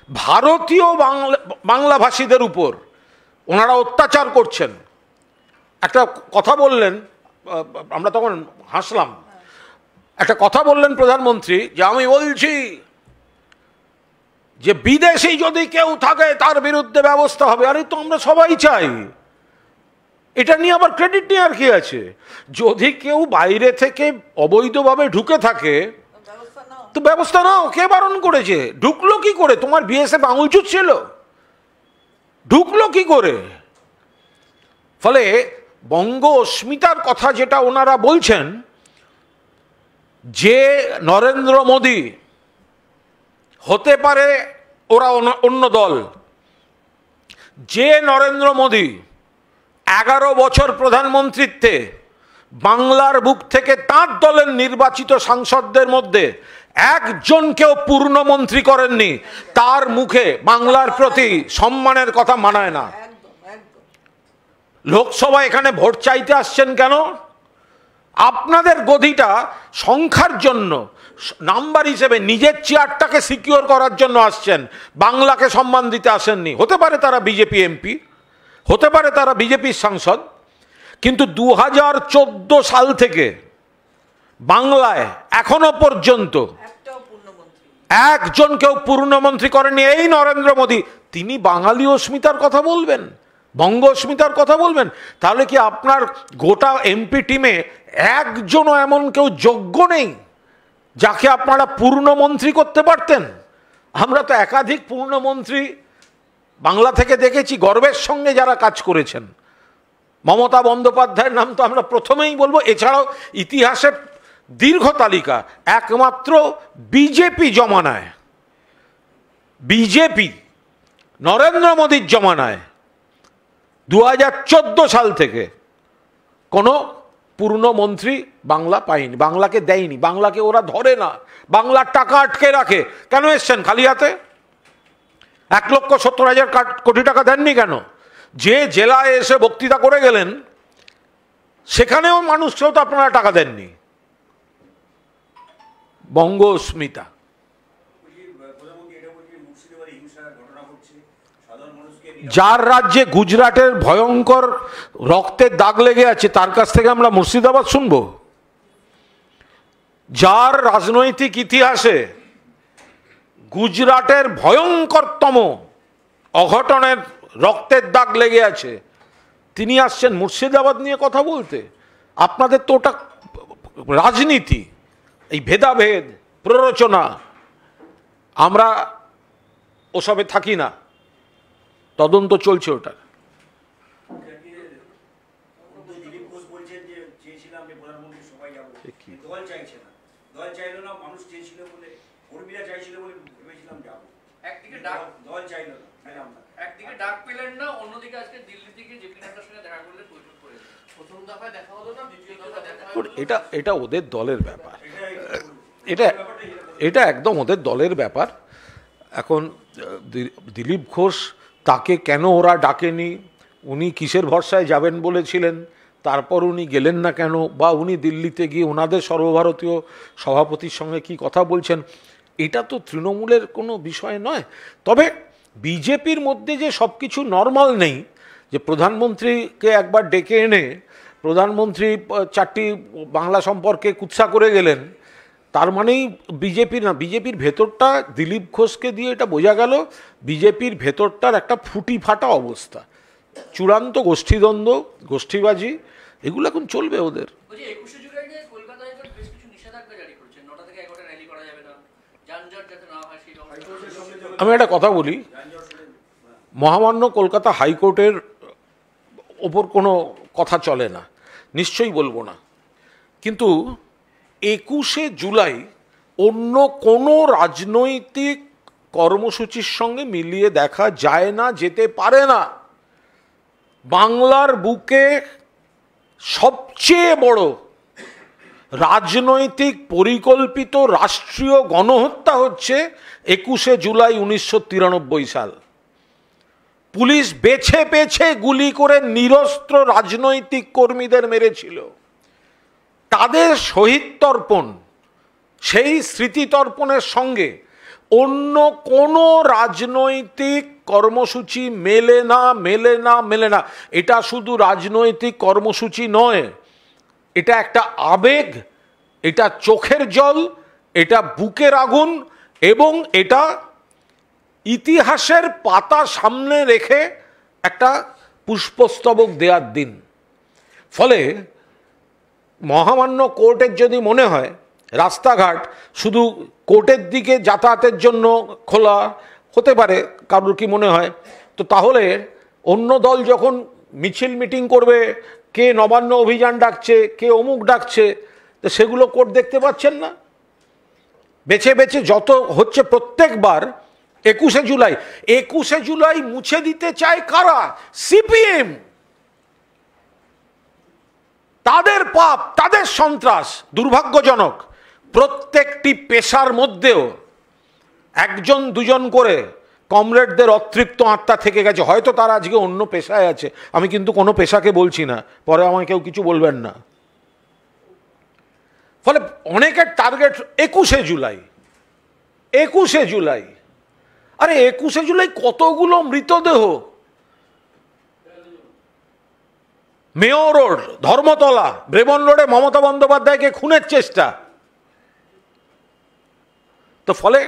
ভারতীয় বাংলাভাষীদের উপর ওনারা অত্যাচার করছেন, একটা কথা বললেন, আমরা তখন হাসলাম, একটা কথা বললেন প্রধানমন্ত্রী, যে আমি বলছি যে বিদেশি যদি কেউ থাকে তার বিরুদ্ধে ব্যবস্থা হবে। আরে তো আমরা সবাই চাই, এটা নিয়ে আবার ক্রেডিট নিয়ে আর কি আছে? যদি কেউ বাইরে থেকে অবৈধভাবে ঢুকে থাকে তো ব্যবস্থা নাও, কে বারণ করেছে? ঢুকলো কি করে? তোমার বিএসএফ আঙুল চুষছিল, ঢুকলো কি করে? ফলে বঙ্গ অস্মিতার কথা যেটা ওনারা বলছেন, যে নরেন্দ্র মোদী হতে পারে ওরা অন্য দল, যে নরেন্দ্র মোদী 11 বছর প্রধানমন্ত্রীত্বে বাংলার বুক থেকে তাঁর দলের নির্বাচিত সাংসদদের মধ্যে একজনকেও পূর্ণমন্ত্রী করেননি, তার মুখে বাংলার প্রতি সম্মানের কথা মানায় না। লোকসভা এখানে ভোট চাইতে আসছেন কেন? আপনাদের গদিটা সংখ্যার জন্য, নাম্বার হিসেবে নিজের চেয়ারটাকে সিকিউর করার জন্য আসছেন, বাংলাকে সম্মান দিতে আসেননি। হতে পারে তারা বিজেপি এমপি, হতে পারে তারা বিজেপির সাংসদ, কিন্তু 2014 সাল থেকে বাংলায় এখনো পর্যন্ত একজনকেও পূর্ণমন্ত্রী করেনি এই নরেন্দ্র মোদী। তিনি বাঙালি অস্মিতার কথা বলবেন, বঙ্গ অস্মিতার কথা বলবেন? তাহলে কি আপনার গোটা এমপি টিমে একজনও এমন কেউ যোগ্য নেই যাকে আপনারা পূর্ণমন্ত্রী করতে পারতেন? আমরা তো একাধিক পূর্ণমন্ত্রী বাংলা থেকে দেখেছি, গর্বের সঙ্গে যারা কাজ করেছেন। মমতা বন্দ্যোপাধ্যায়ের নাম তো আমরা প্রথমেই বলবো, এছাড়াও ইতিহাসে দীর্ঘ তালিকা। একমাত্র বিজেপি জমানায়, বিজেপি নরেন্দ্র মোদীর জমানায় 2014 সাল থেকে কোনো পূর্ণমন্ত্রী বাংলা পায়নি, বাংলাকে দেয়নি, বাংলাকে ওরা ধরে না, বাংলার টাকা আটকে রাখে। কেন এসছেন খালি হাতে? 1,70,000 কোটি টাকা দেননি কেন? যে জেলায় এসে বক্তৃতা করে গেলেন সেখানেও মানুষকেও তো আপনারা টাকা দেননি। বঙ্গ অস্মিতা। যার রাজ্যে গুজরাটের ভয়ঙ্কর রক্তের দাগ লেগে আছে তার কাছ থেকে আমরা মুর্শিদাবাদ শুনবো? যার রাজনৈতিক ইতিহাসে গুজরাটের ভয়ঙ্করতম অঘটনের রক্তের দাগ লেগে আছে, তিনি আসছেন মুর্শিদাবাদ নিয়ে কথা বলতে? আপনাদের তো ওটা রাজনীতি, এই ভেদাভেদ প্ররোচনা, আমরা ওসবে থাকি না, তদন্ত চলছে ওটার। একদিকে ডাক পেলেন না, অন্যদিকে আজকে দিল্লি থেকে জেপি নাড্ডার সঙ্গে দেখা করলেন, বৈঠক করে। প্রথম দফায় দেখা হলো না, দ্বিতীয় দফায় দেখা হলো। এটা ওদের দলের ব্যাপার, এটা একদম ওদের দলের ব্যাপার। এখন দিলীপ ঘোষ, তাকে কেন ওরা ডাকেনি, উনি কিসের ভরসায় যাবেন বলেছিলেন, তারপর উনি গেলেন না কেন, বা উনি দিল্লিতে গিয়ে ওনাদের সর্বভারতীয় সভাপতির সঙ্গে কি কথা বলছেন, এটা তো তৃণমূলের কোনো বিষয় নয়। তবে বিজেপির মধ্যে যে সব কিছু নর্মাল নেই, যে প্রধানমন্ত্রীকে একবার ডেকে এনে প্রধানমন্ত্রী 4টি বাংলা সম্পর্কে কুৎসা করে গেলেন, তার মানেই বিজেপির না। বিজেপির ভেতরটা দিলীপ ঘোষকে দিয়ে এটা বোঝা গেল, বিজেপির ভেতরটার একটা ফুটি ফাটা অবস্থা, চূড়ান্ত গোষ্ঠীদ্বন্দ্ব, গোষ্ঠীবাজি, এগুলো এখন চলবে ওদের। আমি একটা কথা বলি, মহামান্য কলকাতা হাইকোর্টের ওপর কোনো কথা চলে না, নিশ্চয়ই বলবো না, কিন্তু 21শে জুলাই অন্য কোনো রাজনৈতিক কর্মসূচির সঙ্গে মিলিয়ে দেখা যায় না, যেতে পারে না। বাংলার বুকে সবচেয়ে বড় রাজনৈতিক পরিকল্পিত রাষ্ট্রীয় গণহত্যা হচ্ছে 21শে জুলাই 1993 সাল। পুলিশ বেছে বেছে গুলি করে নিরস্ত্র রাজনৈতিক কর্মীদের মেরেছিল। তাদের শহীদ তর্পণ, সেই স্মৃতিতর্পণের সঙ্গে অন্য কোনো রাজনৈতিক কর্মসূচি মেলে না, মেলে না, মেলে না। এটা শুধু রাজনৈতিক কর্মসূচি নয়, এটা একটা আবেগ, এটা চোখের জল, এটা বুকের আগুন, এবং এটা ইতিহাসের পাতা সামনে রেখে একটা পুষ্পস্তবক দেওয়ার দিন। ফলে মহামান্য কোর্টের যদি মনে হয় রাস্তাঘাট শুধু কোর্টের দিকে যাতায়াতের জন্য খোলা হতে পারে, কারোর কি মনে হয়, তো তাহলে অন্য দল যখন মিছিল মিটিং করবে, কে নবান্ন অভিযান ডাকছে, কে অমুক ডাকছে, তো সেগুলো কোর্ট দেখতে পাচ্ছেন না। বেছে বেছে যত হচ্ছে প্রত্যেকবার 21শে জুলাই, 21শে জুলাই মুছে দিতে চায় কারা? সিপিএম। তাদের পাপ, তাদের সন্ত্রাস দুর্ভাগ্যজনক। প্রত্যেকটি পেশার মধ্যেও একজন দুজন করে কমরেডদের অতৃপ্ত আত্মা থেকে গেছে, হয়তো তারা আজকে অন্য পেশায় আছে, আমি কিন্তু কোনো পেশাকে বলছি না, পরে আমায় কেউ কিছু বলবেন না। ফলে অনেকের টার্গেট 21শে জুলাই, 21শে জুলাই। আরে 21শে জুলাই কতগুলো মৃতদেহ, মেয়র রোড, ধর্মতলা, ব্রেবন রোডে মমতা বন্দ্যোপাধ্যায়কে খুনের চেষ্টা। তো ফলে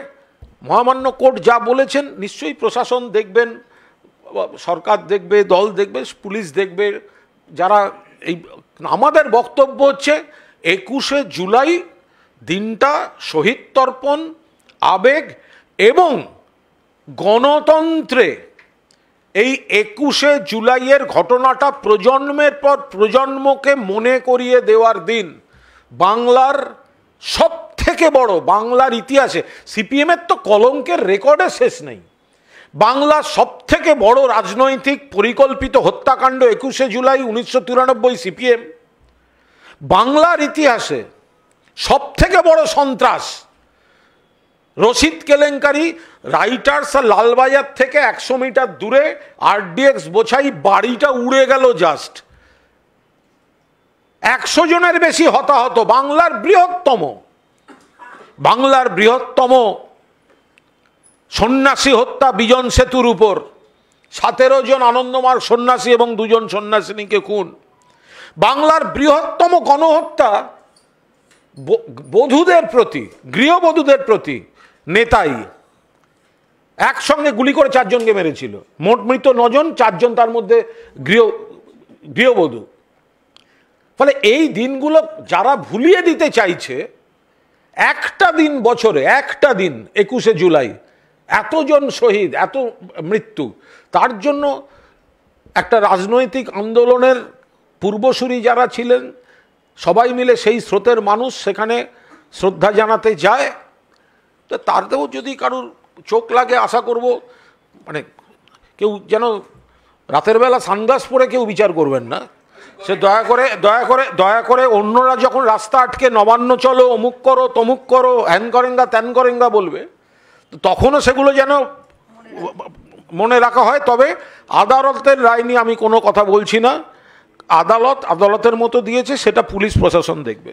মহামান্য কোর্ট যা বলেছেন নিশ্চয়ই প্রশাসন দেখবেন, সরকার দেখবে, দল দেখবে, পুলিশ দেখবে, যারা এই। আমাদের বক্তব্য হচ্ছে 21শে জুলাই দিনটা শহীদ তর্পণ, আবেগ এবং গণতন্ত্রে এই 21শে জুলাইয়ের ঘটনাটা প্রজন্মের পর প্রজন্মকে মনে করিয়ে দেওয়ার দিন। বাংলার সব থেকে বড়, বাংলার ইতিহাসে সিপিএমের তো কলঙ্কের রেকর্ডে শেষ নেই, বাংলার সব থেকে বড় রাজনৈতিক পরিকল্পিত হত্যাকাণ্ড 21শে জুলাই 1993 সিপিএম। বাংলার ইতিহাসে সব থেকে বড় সন্ত্রাস, রশিদ কেলেঙ্কারি, রাইটার্স আর লালবাজার থেকে 100 মিটার দূরে আরডিএক্স বোঝাই বাড়িটা উড়ে গেল, জাস্ট 100 জনের বেশি হতাহত। বাংলার বৃহত্তম সন্ন্যাসী হত্যা বিজন সেতুর উপর, 17 জন আনন্দমার্গ সন্ন্যাসী এবং 2 জন সন্ন্যাসিনীকে খুন, বাংলার বৃহত্তম গণহত্যা বধূদের প্রতি, গৃহবধূদের প্রতি নেতাই একসঙ্গে গুলি করে 4 জনকে মেরেছিল। মোট মৃত 9 জন, 4 জন তার মধ্যে গৃহবধূ। ফলে এই দিনগুলো যারা ভুলিয়ে দিতে চাইছে, একটা দিন বছরে, একটা দিন 21শে জুলাই এতজন শহীদ, এত মৃত্যু, তার জন্য একটা রাজনৈতিক আন্দোলনের পূর্বসূরি যারা ছিলেন সবাই মিলে সেই স্রোতের মানুষ সেখানে শ্রদ্ধা জানাতে যায়। তো তারতেও যদি কারুর চোখ লাগে, আশা করব মানে কেউ যেন রাতের বেলা সানগ্লাস পরে কেউ বিচার করবেন না। সে দয়া করে অন্যরা যখন রাস্তা আটকে নবান্ন চলো, অমুক করো, তমুক করো, হ্যান করেঙ্গা ত্যান করেঙ্গা বলবে, তখনও সেগুলো যেন মনে রাখা হয়। তবে আদালতের রায় নিয়ে আমি কোনো কথা বলছি না। আদালতের মতো দিয়েছে, সেটা পুলিশ প্রশাসন দেখবে।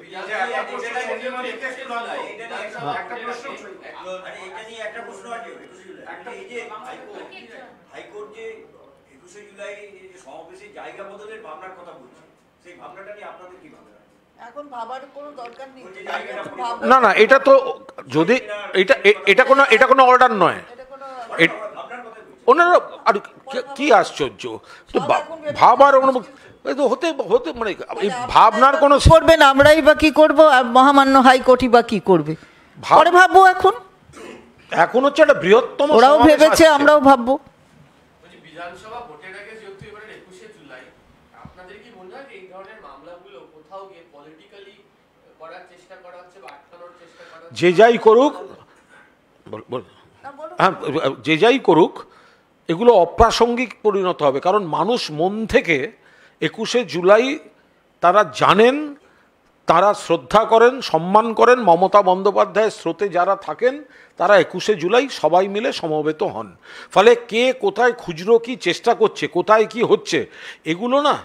না না, এটা তো যদি এটা কোনো অর্ডার নয়, ওনারা আর কি আশ্চর্য, ভাবার হতে মানে এই ভাবনার কোনো করবেন, আমরাই বা কি করবো, আর মহামান্য হাইকোর্টই বা কি করবে, পরে ভাববো। এখন হচ্ছে একটা বৃহত্তম, ওরাও ভেবেছে, আমরাও ভাববো। বিধানসভা ভোটের আগে যেহেতু এবারে 21শে জুলাই, আপনাদের কি মনে হয় এই ধরনের মামলাগুলো কোথাও গিয়ে পলিটিক্যালি করার চেষ্টা করা হচ্ছে বা আটকানোর চেষ্টা করা হচ্ছে? যে যাই করুক, হ্যাঁ, যে যাই করুক, এগুলো অপ্রাসঙ্গিক পরিণত হবে। কারণ মানুষ মন থেকে 21শে জুলাই তারা জানেন, তারা শ্রদ্ধা করেন, সম্মান করেন। মমতা বন্দ্যোপাধ্যায়ের স্রোতে যারা থাকেন তারা 21শে জুলাই সবাই মিলে সমবেত হন। ফলে কে কোথায় খুচরো কি চেষ্টা করছে, কোথায় কি হচ্ছে, এগুলো না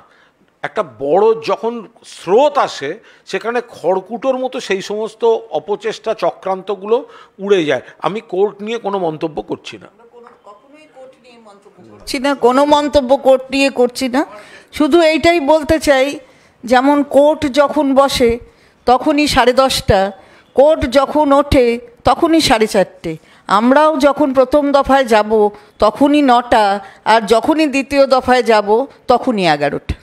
একটা বড় যখন স্রোত আসে, সেখানে খড়কুটোর মতো সেই সমস্ত অপচেষ্টা চক্রান্তগুলো উড়ে যায়। আমি কোর্ট নিয়ে কোনো মন্তব্য করছি না, কোনো মন্তব্য কোর্ট নিয়ে করছি না। শুধু এইটাই বলতে চাই, যেমন কোর্ট যখন বসে তখনই 10:30, কোর্ট যখন ওঠে তখনই 4:30, আমরাও যখন প্রথম দফায় যাব তখনই 9টা, আর যখনই দ্বিতীয় দফায় যাব তখনই 11টা।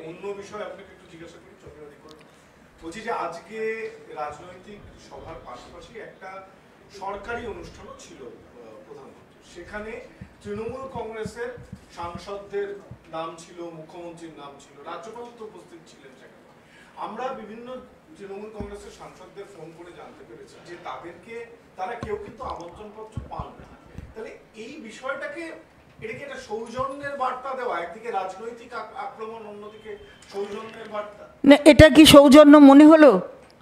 অন্য বিষয় আপনাকে একটু জিজ্ঞাসা করি, বলছি যে আজকে রাজনৈতিক সভার পাশাপাশি একটা সরকারি অনুষ্ঠানও ছিল প্রধানমন্ত্রী, সেখানে তৃণমূল কংগ্রেসের সাংসদদের নাম ছিল, মুখ্যমন্ত্রীর নাম ছিল, রাজ্যপাল তো উপস্থিত ছিলেন সেখানে। আমরা বিভিন্ন তৃণমূল কংগ্রেসের সাংসদদের ফোন করে জানতে পেরেছি যে তারা কেউ কিন্তু আমন্ত্রণপত্র পান না। তাহলে এই বিষয়টাকে, এটা কি একটা সৌজন্যের বার্তা দেওয়া? একদিকে রাজনৈতিক আক্রমণ, অন্যদিকে সৌজন্যের বার্তা। না, এটা কি সৌজন্য মনে হলো?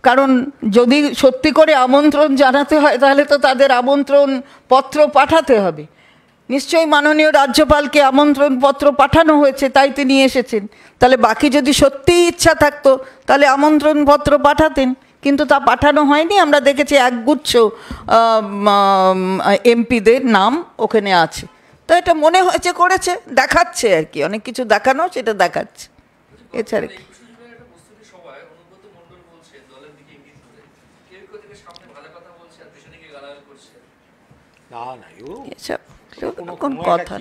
কারণ যদি সত্যি করে আমন্ত্রণ জানাতে হয় তাহলে তো তাদের আমন্ত্রণ পত্র পাঠাতে হবে। নিশ্চয়ই মাননীয় রাজ্যপালকে আমন্ত্রণ পত্র পাঠানো হয়েছে, তাই তিনি এসেছেন। তাহলে বাকি যদি সত্যিই ইচ্ছা থাকতো তাহলে আমন্ত্রণ পত্র পাঠাতেন, কিন্তু তা পাঠানো হয়নি। আমরা দেখেছি একগুচ্ছ এমপিদের নাম ওখানে আছে। তো এটা মনে হয়েছে করেছে, দেখাচ্ছে আর কি, অনেক কিছু দেখানো, সেটা দেখাচ্ছে, এছাড়া কি। কোন কথা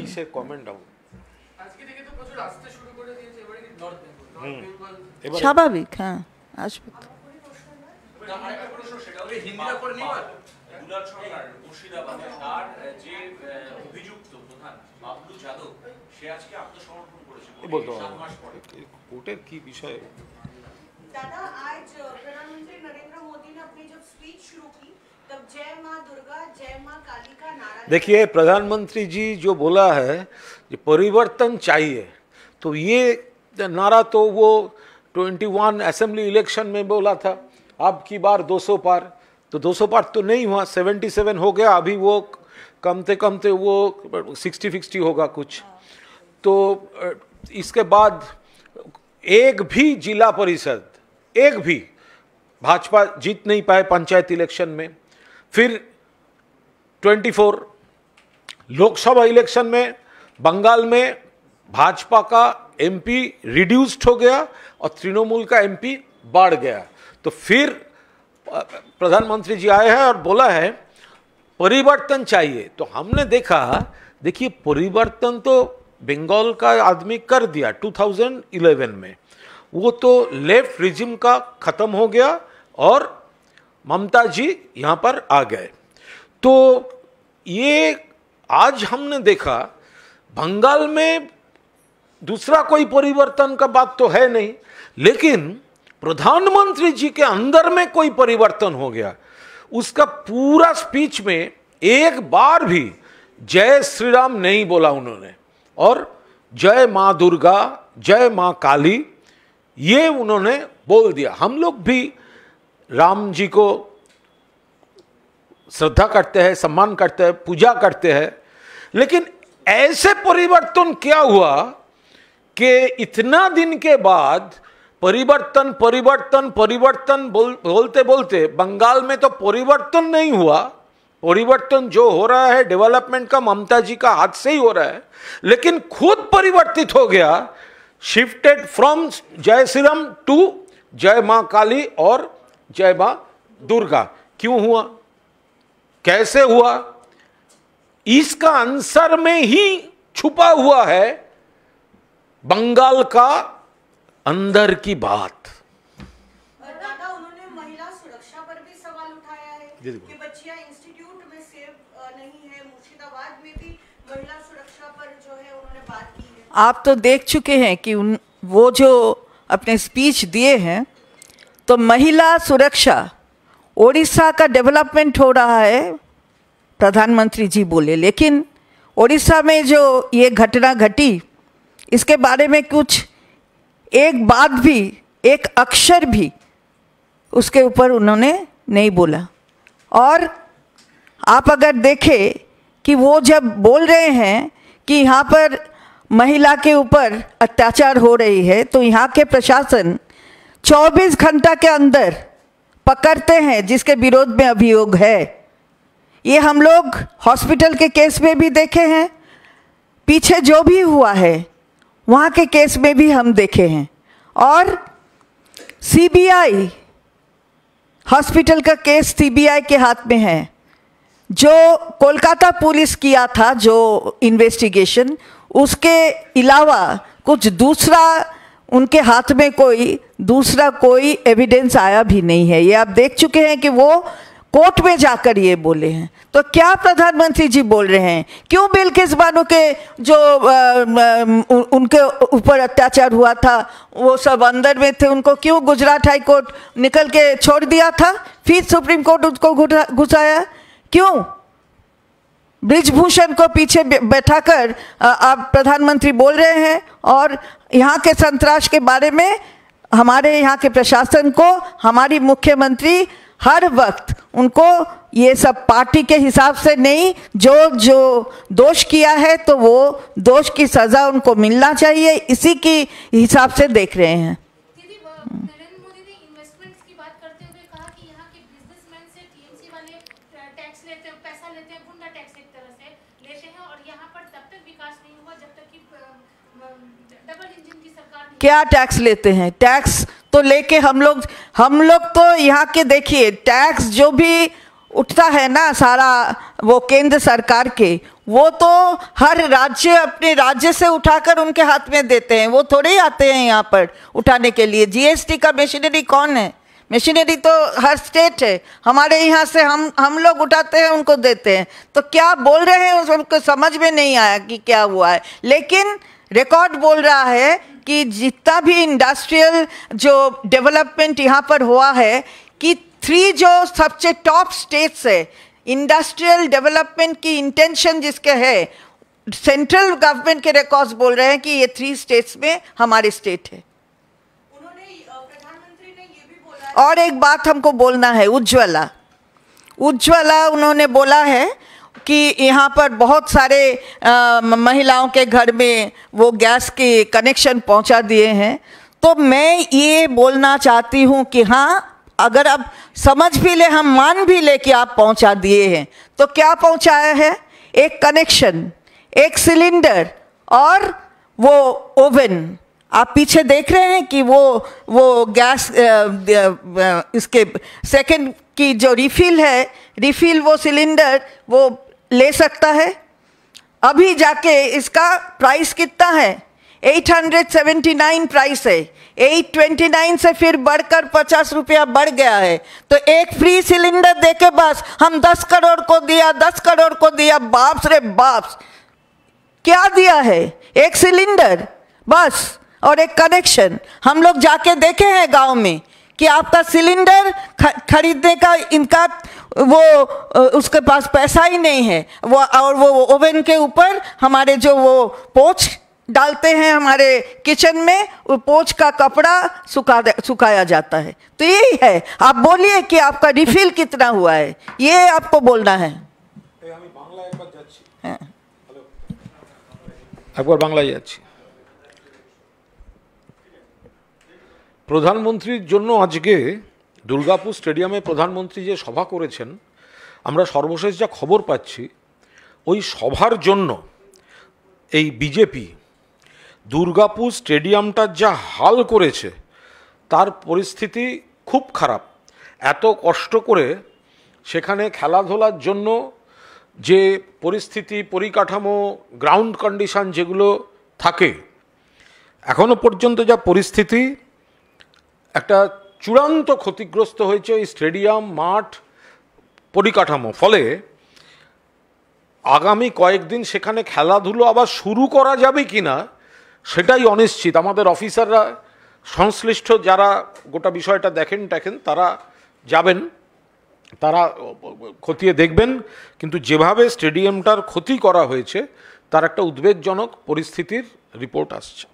স্বাভাবিক, হ্যাঁ আসবে। কোর্টের কি বিষয়? दादा, आज प्रधानमंत्री नरेंद्र मोदी ने अपनी जब स्पीच शुरू की तब जय माँ दुर्गा, जय माँ काली का नारा। देखिए, प्रधानमंत्री जी जो बोला है कि परिवर्तन चाहिए, तो ये नारा तो वो 21 असेंबली इलेक्शन में बोला था, अब की बार 200 पार। तो 200 पार तो नहीं हुआ, 77 हो गया, अभी वो कमते वो 60-60 होगा कुछ। तो इसके बाद एक भी जिला परिषद, एक भी भाजपा जीत नहीं पाए पंचायत इलेक्शन में। फिर 24 लोकसभा इलेक्शन में बंगाल में भाजपा का एमपी रिड्यूस्ड हो गया और तृणमूल का एमपी बढ़ गया। तो फिर प्रधानमंत्री जी आए हैं और बोला है परिवर्तन चाहिए। तो हमने देखा, देखिए परिवर्तन तो बंगाल का आदमी कर दिया 2011 में, वो तो लेफ्ट रिजिम का खत्म हो गया और ममता जी यहाँ पर आ गए। तो ये आज हमने देखा बंगाल में दूसरा कोई परिवर्तन का बात तो है नहीं, लेकिन प्रधानमंत्री जी के अंदर में कोई परिवर्तन हो गया। उसका पूरा स्पीच में एक बार भी जय श्री राम नहीं बोला उन्होंने, और जय मां दुर्गा, जय मां काली ये उन्होंने बोल दिया। हम लोग भी राम जी को श्रद्धा करते हैं, सम्मान करते हैं, पूजा करते हैं, लेकिन ऐसे परिवर्तन क्या हुआ कि इतना दिन के बाद परिवर्तन परिवर्तन परिवर्तन बोलते बोलते बंगाल में तो परिवर्तन नहीं हुआ। परिवर्तन जो हो रहा है डेवलपमेंट का ममता जी का हाथ से ही हो रहा है, लेकिन खुद परिवर्तित हो गया, शिफ्टेड फ्रॉम जय श्री राम टू जय मां काली और जय मां दुर्गा। क्यों हुआ, कैसे हुआ, इसका आंसर में ही छुपा हुआ है बंगाल का अंदर की बात। दादा उन्होंने महिला सुरक्षा पर भी सवाल उठाया है कि बच्चियां इंस्टीट्यूट में सेफ नहीं है। मुर्शिदाबाद में भी महिला सुरक्षा पर जो है उन्होंने बात की है। आप तो देख चुके हैं कि वो जो अपने स्पीच दिए हैं, तो महिला सुरक्षा, ओडिशा का डेवलपमेंट हो रहा है प्रधानमंत्री जी बोले, लेकिन ओडिशा में जो ये घटना घटी इसके बारे में कुछ एक बात भी, एक अक्षर भी उसके ऊपर उन्होंने नहीं बोला। और आप अगर देखें कि वो जब बोल रहे हैं कि यहाँ पर महिला के ऊपर अत्याचार हो रही है, तो यहाँ के प्रशासन 24 घंटा के अंदर पकड़ते हैं जिसके विरोध में अभियोग है। ये हम लोग हॉस्पिटल के केस में भी देखे हैं, पीछे जो भी हुआ है वहाँ के केस में भी हम देखे हैं। और सीबीआई, हॉस्पिटल का केस सीबीआई के हाथ में है। जो कोलकाता पुलिस किया था जो इन्वेस्टिगेशन, उसके अलावा कुछ दूसरा उनके हाथ में कोई दूसरा कोई एविडेंस आया भी नहीं है। ये आप देख चुके हैं कि वो कोर्ट में जाकर ये बोले हैं। तो क्या प्रधानमंत्री जी बोल रहे हैं, क्यों बिल्किस बानो के जो उनके ऊपर अत्याचार हुआ था वो सब अंदर में थे, उनको क्यों गुजरात हाई कोर्ट निकल के छोड़ दिया था, फिर सुप्रीम कोर्ट उसको घुसाया क्यों? ब्रिजभूषण को पीछे बैठाकर आप प्रधानमंत्री बोल रहे हैं, और यहाँ के संतराश के बारे में हमारे यहाँ के प्रशासन को हमारी मुख्यमंत्री हर वक्त उनको ये सब पार्टी के हिसाब से नहीं, जो दोष किया है तो वो दोष की सज़ा उनको मिलना चाहिए, इसी की हिसाब से देख रहे हैं। दीदी, नरेंद्र मोदी ने इन्वेस्टमेंट्स की बात करते हुए कहा कि यहाँ के बिजनेसमैन से टीएमसी वाले टैक्स लेते हैं, पैसा लेते हैं, गुंडा टैक्स एक तरह से लेते हैं, और यहाँ पर तब तक विकास नहीं हुआ जब तक कि डबल इंजन की सरकार नहीं। क्या टैक्स लेते हैं? टैक्स तो लेके हम लोग तो यहाँ के देखिए, टैक्स जो भी उठता है ना सारा वो केंद्र सरकार के, वो तो हर राज्य अपने राज्य से उठाकर उनके हाथ में देते हैं, वो थोड़े ही आते हैं यहाँ पर उठाने के लिए। जीएसटी का मशीनरी कौन है? मशीनरी तो हर स्टेट है, हमारे यहाँ से हम लोग उठाते हैं, उनको देते हैं। तो क्या बोल रहे हैं उनको समझ में नहीं आया कि क्या हुआ है, लेकिन रिकॉर्ड बोल रहा है कि जितना भी इंडस्ट्रियल जो डेवलपमेंट यहाँ पर हुआ है, कि 3 जो सबसे टॉप स्टेट्स है इंडस्ट्रियल डेवलपमेंट की इंटेंशन जिसके है, सेंट्रल गवर्नमेंट के रिकॉर्ड्स बोल रहे हैं कि ये 3 स्टेट्स में हमारे स्टेट है। उन्होंने प्रधानमंत्री ने ये भी बोला। और एक बात हमको बोलना है, उज्ज्वला उन्होंने बोला है कि यहाँ पर बहुत सारे महिलाओं के घर में वो गैस के कनेक्शन पहुँचा दिए हैं। तो मैं ये बोलना चाहती हूँ कि हाँ, अगर आप समझ भी ले, हम मान भी ले कि आप पहुँचा दिए हैं, तो क्या पहुँचाया है? एक कनेक्शन, एक सिलेंडर और वो ओवन। आप पीछे देख रहे हैं कि वो गैस इसके सेकंड की जो रिफिल है, रिफिल वो सिलेंडर वो ले सकता है। अभी जाके इसका प्राइस कितना है? 879 प्राइस है, 829 से फिर बढ़कर 50 रुपया बढ़ गया है। तो एक फ्री सिलेंडर देके बस हम 10 करोड़ को दिया, 10 करोड़ को दिया। बाप रे बाप, क्या दिया है? एक सिलेंडर बस और एक कनेक्शन। हम लोग जाके देखे हैं गांव में कि आपका सिलेंडर खरीदने का इनका वो उसके पास पैसा ही नहीं है। वो और वो ओवन के ऊपर हमारे जो वो पोंछ डालते हैं हमारे किचन में, वो पोंछ का कपड़ा सुखाया जाता है। तो यही है। आप बोलिए कि आपका रिफिल कितना हुआ है, ये आपको बोलना है। একবার বাংলায় যাচ্ছি। প্রধানমন্ত্রীর জন্য আজকে দুর্গাপুর স্টেডিয়ামে প্রধানমন্ত্রী যে সভা করেছেন, আমরা সর্বশেষ যা খবর পাচ্ছি, ওই সভার জন্য এই বিজেপি দুর্গাপুর স্টেডিয়ামটার যা হাল করেছে, তার পরিস্থিতি খুব খারাপ। এত কষ্ট করে সেখানে খেলাধুলার জন্য যে পরিস্থিতি, পরিকাঠামো, গ্রাউন্ড কন্ডিশন যেগুলো থাকে, এখনো পর্যন্ত যা পরিস্থিতি, একটা চূড়ান্ত ক্ষতিগ্রস্ত হয়েছে এই স্টেডিয়াম, মাঠ, পরিকাঠামো। ফলে আগামী কয়েকদিন সেখানে খেলাধুলো আবার শুরু করা যাবে কি না সেটাই অনিশ্চিত। আমাদের অফিসাররা, সংশ্লিষ্ট যারা গোটা বিষয়টা দেখেন তারা যাবেন, তারা খতিয়ে দেখবেন। কিন্তু যেভাবে স্টেডিয়ামটার ক্ষতি করা হয়েছে তার একটা উদ্বেগজনক পরিস্থিতির রিপোর্ট আসছে।